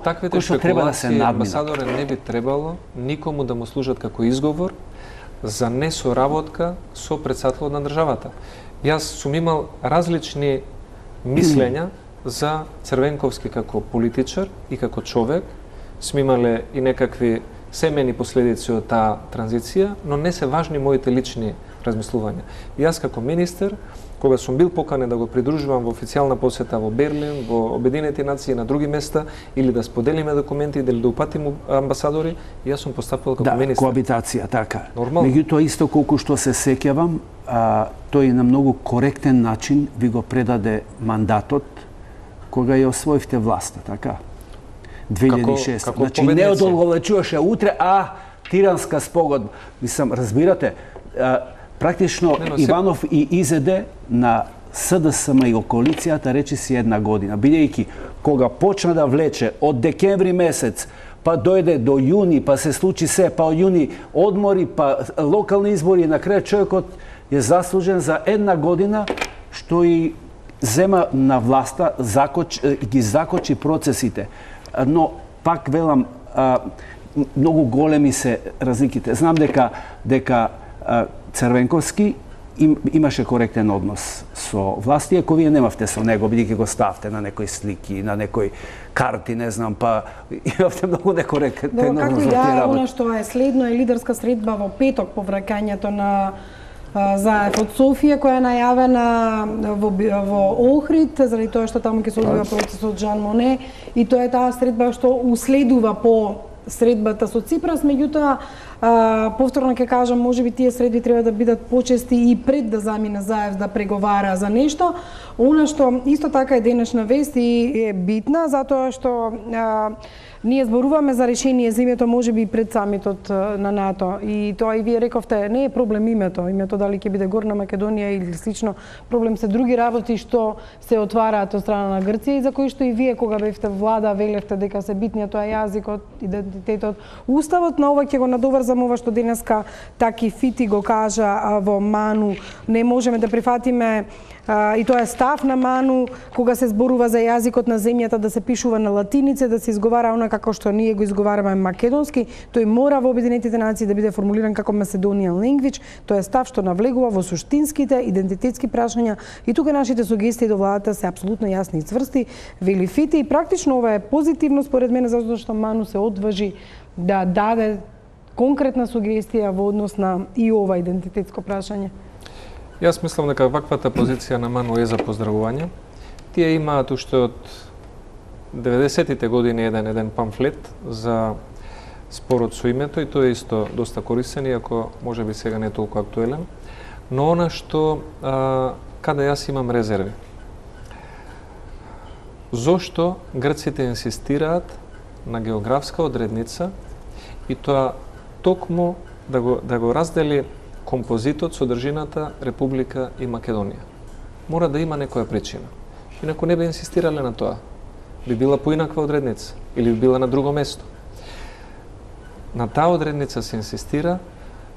Speaker 3: треба да се надминат.
Speaker 2: Амбасадори не би требало никому да му служат како изговор за несоработка со председателот на државата. Јас сум имал различни мислења за Црвенковски како политичар и како човек. Сме имале и некакви семени последици од таа транзиција, но не се важни моите лични размислувања. Јас како министер, кога сум бил поканен да го придружувам во официјална посета во Берлин, во Обединените нации и на други места, или да споделиме документи, или да упатиме амбасадори, јас сум постапил како министер.
Speaker 3: Да, коабитација, така.
Speaker 2: Нормално.
Speaker 3: Меѓутоа, исто колку што се сеќавам, тој на многу коректен начин ви го предаде мандатот кога ја освоивте власта, така? 2006.
Speaker 2: Како
Speaker 3: значи, не одолговечуваше утре, тиранска спогодба. Мислам, разбирате, практично Иванов и изеде на СДСМ и коалицијата речиси една година, бидејќи кога почна да влече од декември месец, па дојде до јуни, па се случи се, па од јуни одмори, па локални избори, на крај човекот е заслужен за една година што и зема на власта, ги закочи процесите. Но пак велам, многу големи се разликите. Знам дека Црвенковски имаше коректен однос со власти, ако вие немавте со него, бидејќи го ставте на некои слики, на некои карти, не знам, па имавте многу некоректен однос со тие работи.
Speaker 1: Како она што е следно е лидерска средба во петок по враќањето на Заев од Софија, која е најавена во Охрид, заради тоа што таму ќе се одвива процесот Жан Моне, и тоа е таа средба што уследува по средбата со Ципрас, меѓутоа повторно ќе кажам, можеби тие средби треба да бидат почести и пред да замине Заев да преговара за нешто. Она што исто така е денешна вест и е битна, затоа што ние зборуваме за решение за името, можеби пред самитот на НАТО, и тоа и вие рековте, не е проблем името дали ќе биде Горна Македонија или слично, проблем се други работи што се отвараат од страна на Грција и за кои што и вие кога бевте влада велевте дека се битни, тоа е јазикот, идентитетот, уставот. На ова ќе го надоврзам ова што денеска Таки Фити го кажа во Ману, не можеме да прифатиме и тоа е став на Ману, кога се зборува за јазикот на земјата да се пишува на латиница, да се изговара она како што ние го изговараме македонски, тој мора во Обединетите нации да биде формулиран како Macedonian language. Тоа е став што навлегува во суштинските идентитетски прашања и тука нашите сугестии до владата се апсолутно јасни и цврсти, вели Фити, и практично ова е позитивно според мене затоа што Ману се одважи да даде конкретна сугестија во однос на и ова идентитетско прашање.
Speaker 2: Јас мислам дека ваквата позиција на Ману е за поздравување. Тие имаат уште од 90-тите години еден памфлет за спорот со името и тој е исто доста користен, иако можеби сега не е толку актуелен. Но она што каде јас имам резерви. Зошто грците инсистираат на географска одредница и тоа токму да го раздели композитот, содржината Република и Македонија. Мора да има некоја причина. Инаку не би инсистирале на тоа. Би била поинаква одредница или би била на друго место. На таа одредница се инсистира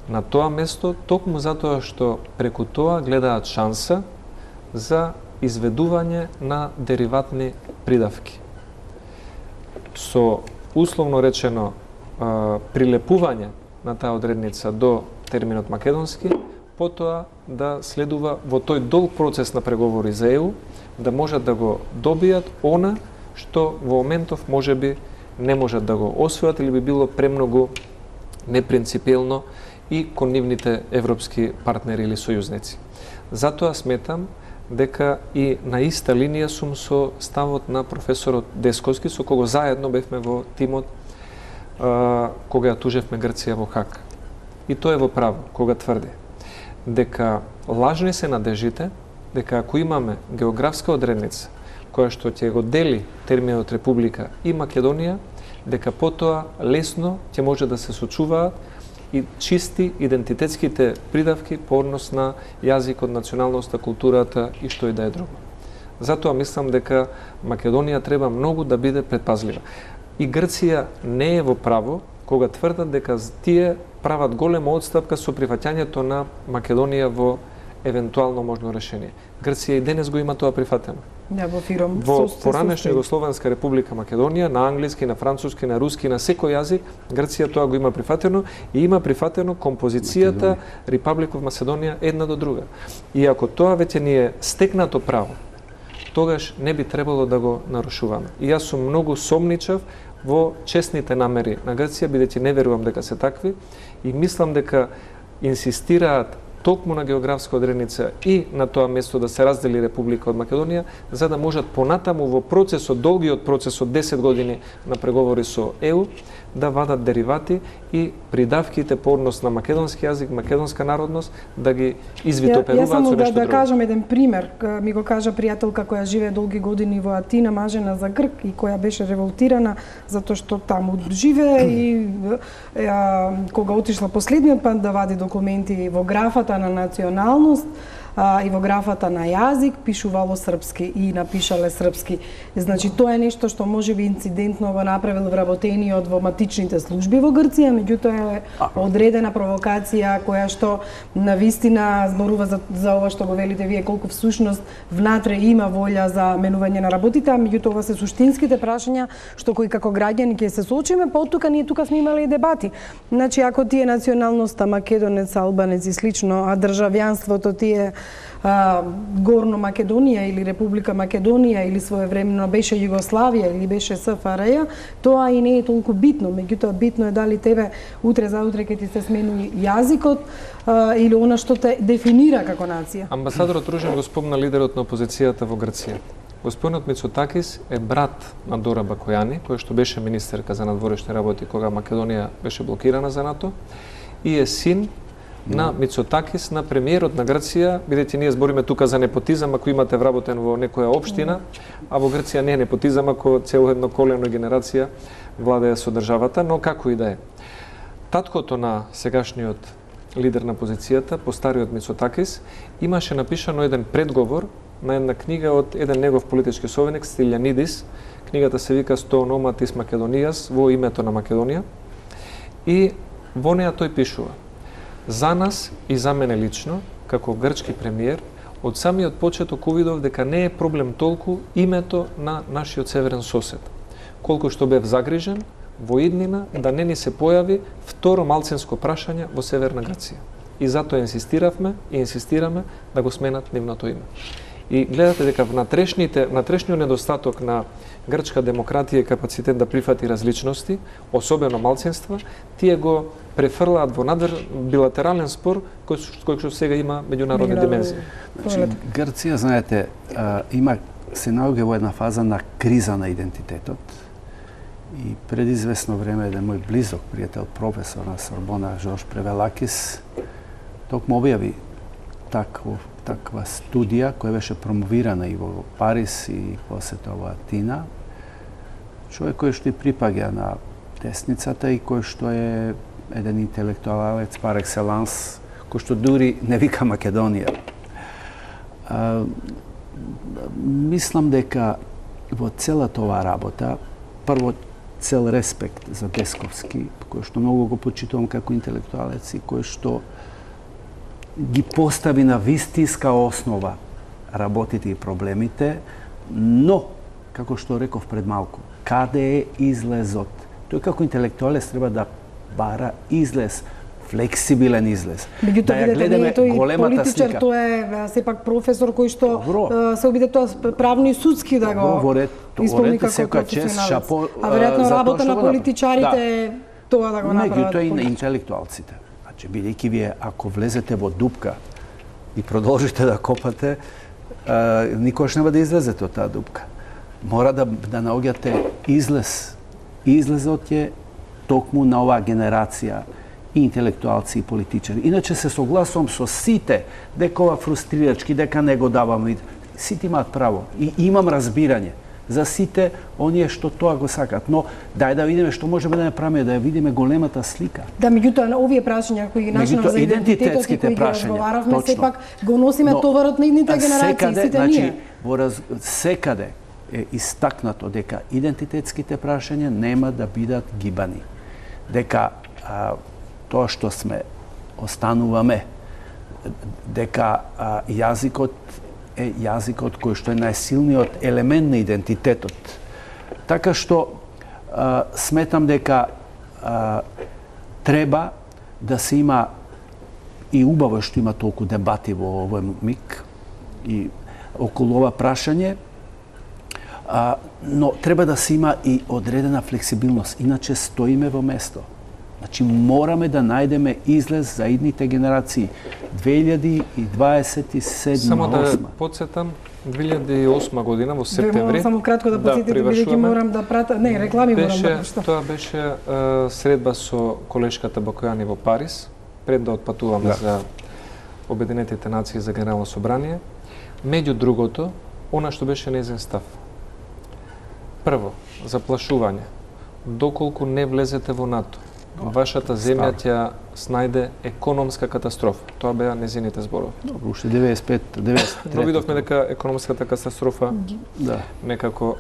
Speaker 2: на тоа место токму затоа што преку тоа гледаат шанса за изведување на дериватни придавки. Со условно речено прилепување на таа одредница до терминот македонски, потоа да следува во тој долг процес на преговори за ЕУ, да можат да го добијат она што во моментов можеби не можат да го освојат или би било премногу непринципелно и кон нивните европски партнери или сојузници. Затоа сметам дека и на иста линија сум со ставот на професорот Десковски, со кого заедно бевме во тимот кога ја тужевме Грција во Хаг. И тој е во право кога тврди дека лажни се надежите дека ако имаме географска одредница која што ќе го дели терминот Република и Македонија, дека потоа лесно ќе може да се сочуваат и чисти идентитетските придавки по однос на јазикот, националноста, културата и што и да е друго. Затоа мислам дека Македонија треба многу да биде предпазлива. И Грција не е во право кога тврдат дека тие прават голема отстапка со прифаќањето на Македонија во евентуално можно решение. Грција и денес го има тоа прифатено. Во поранешна Југословенска република Македонија, на англиски, на француски, на руски, на секој јазик, Грција тоа го има прифатено и има прифатено композицијата Republic of Macedоnia една до друга. И ако тоа веќе ни е стекнато право, тогаш не би требало да го нарушуваме. И јас сум многу сомничав во честните намери на Грција, бидејќи не верувам дека се такви и мислам дека инсистираат токму на географска одредница и на тоа место да се раздели Република од Македонија, за да можат понатаму во процесот, долгиот процес од 10 години на преговори со ЕУ, да вадат деривати и придавките по однос на македонски јазик, македонска народност, да ги извитоперуваат со нешто друго.
Speaker 1: Да кажам еден пример. Ми го кажа пријателка која живее долги години во Атина, мажена за Грк и која беше револтирана затоа што таму живее и кога отишла последниот пат да вади документи во графата на националност и во графата на јазик пишувало српски и напишале српски. Значи тоа е нешто што можеби инцидентно го направил вработениот во матичните служби во Грција, меѓутоа е одредена провокација која што навистина зборува за ова што го велите вие, колку всушност внатре има волја за менување на работите, а меѓутоа ова се суштинските прашања што кои како граѓани ќе се соочиме, па оттука ние тука сме имале и дебати. Значи ако ти е националноста македонец, албанец и слично, а државјанството ти е Горно Македонија или Република Македонија или своевремено беше Југославија или беше СФРЈ, тоа и не е толку битно, меѓутоа битно е дали тебе утре за утре ќе ти се смени јазикот или она што те дефинира како нација.
Speaker 2: Амбасадорот Ружин го спомна лидерот на опозицијата во Грција. Господинот Мицотакис е брат на Дора Бакојани, кој што беше министерка за надворешни работи кога Македонија беше блокирана за НАТО, и е син на Мицотакис, на премиерот на Грција, бидејќи ние збориме тука за непотизам ако имате вработен во некоја општина, а во Грција не е непотизам ако цело едно колено генерација владее со државата, но како и да е. Таткото на сегашниот лидер на опозицијата, постариот Мицотакис, имаше напишано еден предговор на една книга од еден негов политички советник, Стилјанидис. Книгата се вика «100 ономатис Македонијас», во името на Македонија. И во неа тој пишува: за нас и за мене лично, како грчки премиер, од самиот почеток увидов дека не е проблем толку името на нашиот северен сосед, колку што бев загрижен во иднина да не ни се појави второ малцинско прашање во Северна Грција. И затоа инсистиравме и инсистираме да го сменат нивното име. И гледате дека внатрешниот недостаток на грчка демократија и капацитет да прифати различности, особено малцинства, тие го префрлаат во билатерален спор кој што сега има меѓународни димензии.
Speaker 3: Значи, Грција, знаете, се наоѓа во една фаза на криза на идентитетот. И пред известно време еден мој близок пријател, професор на Сорбона, Жорж Превелакис, токму објави таква студија која беше промовирана и во Париз и после тоа во Атина. Човек кој што и припаѓа на десницата и кој што е еден интелектуалец par excellence, кој што дури не вика Македонија. Мислам дека во целата оваа работа, прво цел респект за Десковски, кој што многу го почитувам како интелектуалец и кој што ги постави на вистинска основа работите и проблемите, но, како што реков пред малку, каде е излезот? Тој како интелектуалец треба да бара излез, флексибилен излез.
Speaker 1: Да ја гледаме големата слика. Тој е сепак професор кој што се обиде тоа правно и судски да го исполни како професионалец. А веројатно работа на политичарите е тоа да го направат.
Speaker 3: Меѓутоа и на интелектуалците. Значи, бидејќи вие, ако влезете во дупка и продолжите да копате, никогаш нема да излезете од таа дупка. Мора да наоѓате излез. Излезот е токму на оваа генерација и интелектуалци и политичари. Иначе се согласувам со сите дека ова фрустрирачки, дека не го давам. Сите имаат право. И имам разбирање. за сите оние што тоа го сакат. Но дај да видиме што можеме да направиме, да ја видиме големата слика.
Speaker 1: Да, меѓутоа овие прашања кои ги начинав за идентитетот и кои ги разговаравме, сепак го носиме товарот на идните генерации, сите ние.
Speaker 3: Секаде е истакнато дека идентитетските прашања нема да бидат гибани. Дека тоа што сме остануваме, дека јазикот е јазикот кој што е најсилниот елемент на идентитетот. Така што сметам дека треба да се има и убаво што има толку дебати во овој миг и околу ова прашање, но треба да се има и одредена флексибилност, иначе стоиме во место. Значи, мораме да најдеме излез за идните генерации. 2027-2028.
Speaker 2: Само да подсетам, 2008 година во септември.
Speaker 1: Само кратко да подсетите, бидејќи морам да прата... Не, реклами морам да пуштам.
Speaker 2: Тоа беше средба со колешката Бакојани во Париз, пред да отпатуваме за Обединетите нации за Генерално собрание. Меѓу другото, она што беше нејзин став. Прво, заплашување. Доколку не влезете во НАТО, вашата земја ќе снајде економска катастрофа. Тоа беа нејзините зборови.
Speaker 3: Добро, уште 95-93.
Speaker 2: Но видовме дека економската катастрофа некако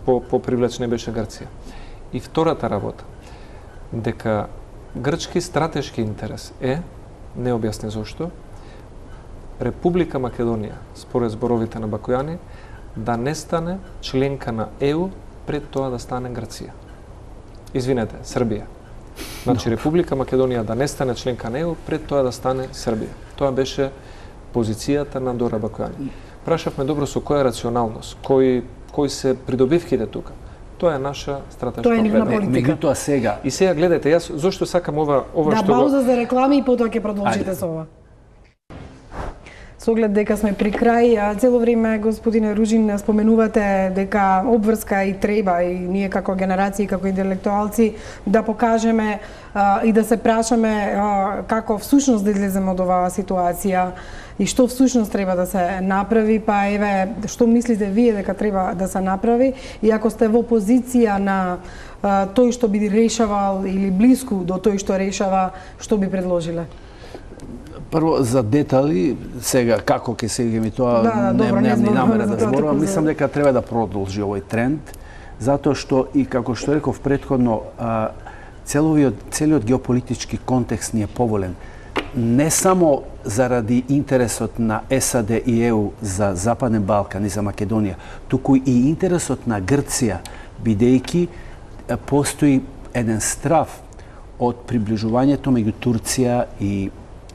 Speaker 2: по-привлеч не беше Грција. И втората работа, дека грчки стратешки интерес е, не објасни зошто, Република Македонија, според зборовите на Бакојани, да не стане членка на ЕУ пред тоа да стане Грција. Извинете, Србија. Значи, Република Македонија да не стане членка на ЕУ пред тоа да стане Србија. Тоа беше позицијата на Дора Бакојани. Прашавме добро со која рационалност, кои се придобивките тука. Тоа е наша стратешка
Speaker 1: предност.
Speaker 3: Меѓутоа сега.
Speaker 2: И сега гледате, јас зошто сакам ова што
Speaker 1: пауза за реклами и потоа ќе продолжите со ова. Со оглед дека сме при крај, цело време, господине Ружин, споменувате дека обврска и треба и ние како генерации, како интелектуалци да покажеме и да се прашаме како всушност да излеземе од оваа ситуација и што всушност треба да се направи, па еве, што мислите вие дека треба да се направи и ако сте во позиција на тој што би решавал или близко до тој што решава, што би предложиле?
Speaker 3: Прво, за детали, сега како ќе се ми тоа, немам ни намера да зборувам, мислам дека треба да продолжи овој тренд, затоа што и како што реков претходно, целиот геополитички контекст ни е поволен. Не само заради интересот на САД и ЕУ за Западен Балкан и за Македонија, туку и интересот на Грција, бидејќи постои еден страв од приближувањето меѓу Турција и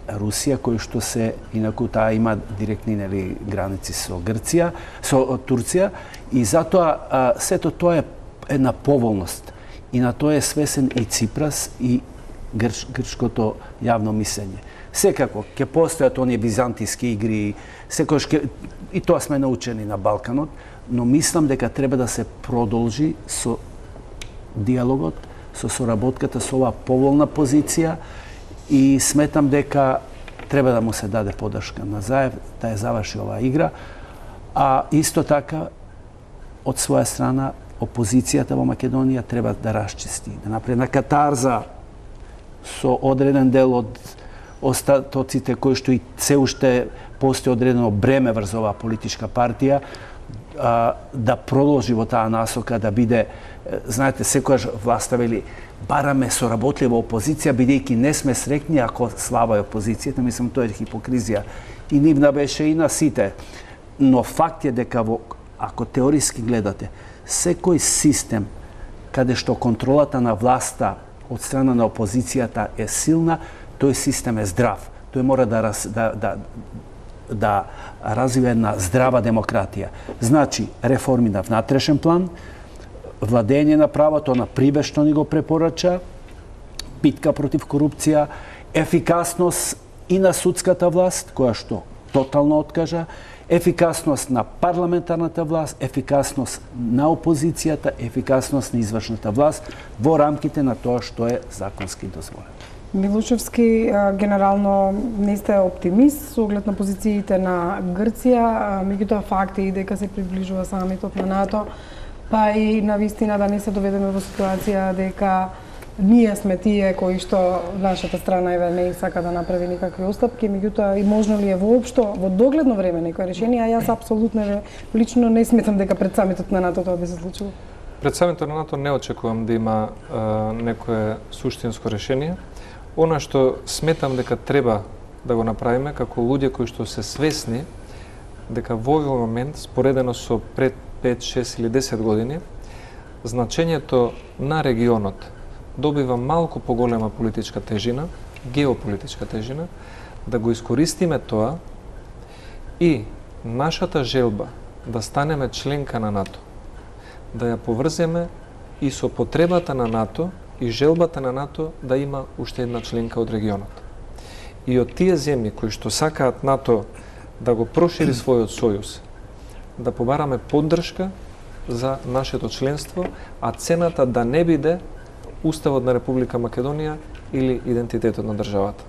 Speaker 3: Русија, кој што се, инаку таа има директни граници со Грција, со Турција, и затоа сето тоа е една поволност. И на тоа е свесен и Ципрас и грчкото јавно мислење. Секако, ќе постојат оние византиски игри, секојаш и тоа сме научени на Балканот, но мислам дека треба да се продолжи со диалогот, со соработката со оваа поволна позиција, и сметам дека треба да му се даде подршка на Заев, да ја заврши оваа игра, а исто така, од своја страна, опозицијата во Македонија треба да расчисти, да направи една катарза со одреден дел од остатоците кои што и се уште постои одредено бреме врз оваа политичка партија, да продолжи во таа насока, да биде, знаете, секојаш власта вели, бараме соработлива опозиција, бидејќи не сме среќни ако слаба е опозицијата, мислам тоа е хипокризија. И нивна беше и на сите. Но факт е дека ако теориски гледате, секој систем каде што контролата на власта од страна на опозицијата е силна, тој систем е здрав. Тој мора да развива една здрава демократија. Значи, реформи на внатрешен план, владење на правото на прибеж што ни го препорача, битка против корупција, ефикасност и на судската власт, која што тотално откажа, ефикасност на парламентарната власт, ефикасност на опозицијата, ефикасност на извршната власт во рамките на тоа што е законски дозволено.
Speaker 1: Милошевски, генерално не сте оптимист со оглед на позициите на Грција, меѓутоа факт е и дека се приближува самитот на НАТО, па и на вистина да не се доведеме во ситуација дека ние сме тие кои што нашата страна не сака да направи никакви отстапки, меѓутоа и можно ли е воопшто во догледно време некој решение, а јас апсолутно лично не сметам дека пред самитот на НАТО тоа би се случило.
Speaker 2: Пред самитот на НАТО не очекувам да има некое суштинско решение. Она што сметам дека треба да го направиме како луѓе кои што се свесни дека во овој момент, споредено со пред 5, 6 или 10 години, значењето на регионот добива малку поголема политичка тежина, геополитичка тежина, да го искористиме тоа и нашата желба да станеме членка на НАТО, да ја поврземе и со потребата на НАТО и желбата на НАТО да има уште една членка од регионот. И од тие земји кои што сакаат НАТО да го прошири својот сојуз, да побараме поддршка за нашето членство, а цената да не биде Уставот на Република Македонија или идентитетот на државата.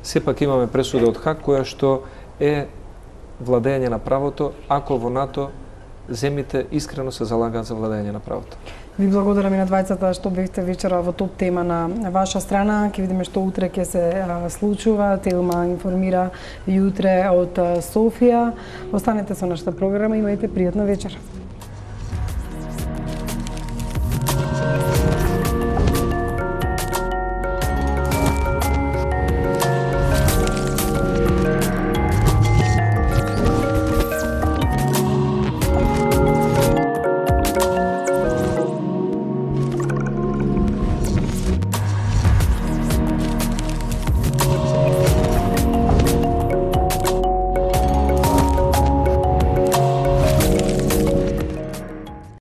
Speaker 2: Сепак имаме пресуда од Хаг која што е владење на правото, ако во НАТО земјите искрено се залагаат за владење на правото.
Speaker 1: Ви благодарам и на двајцата што бевте вечера во топ тема на ваша страна. Ќе видиме што утре ќе се случува. Телма информира јутре од Софија. Останете со нашата програма, имајте пријатна вечер.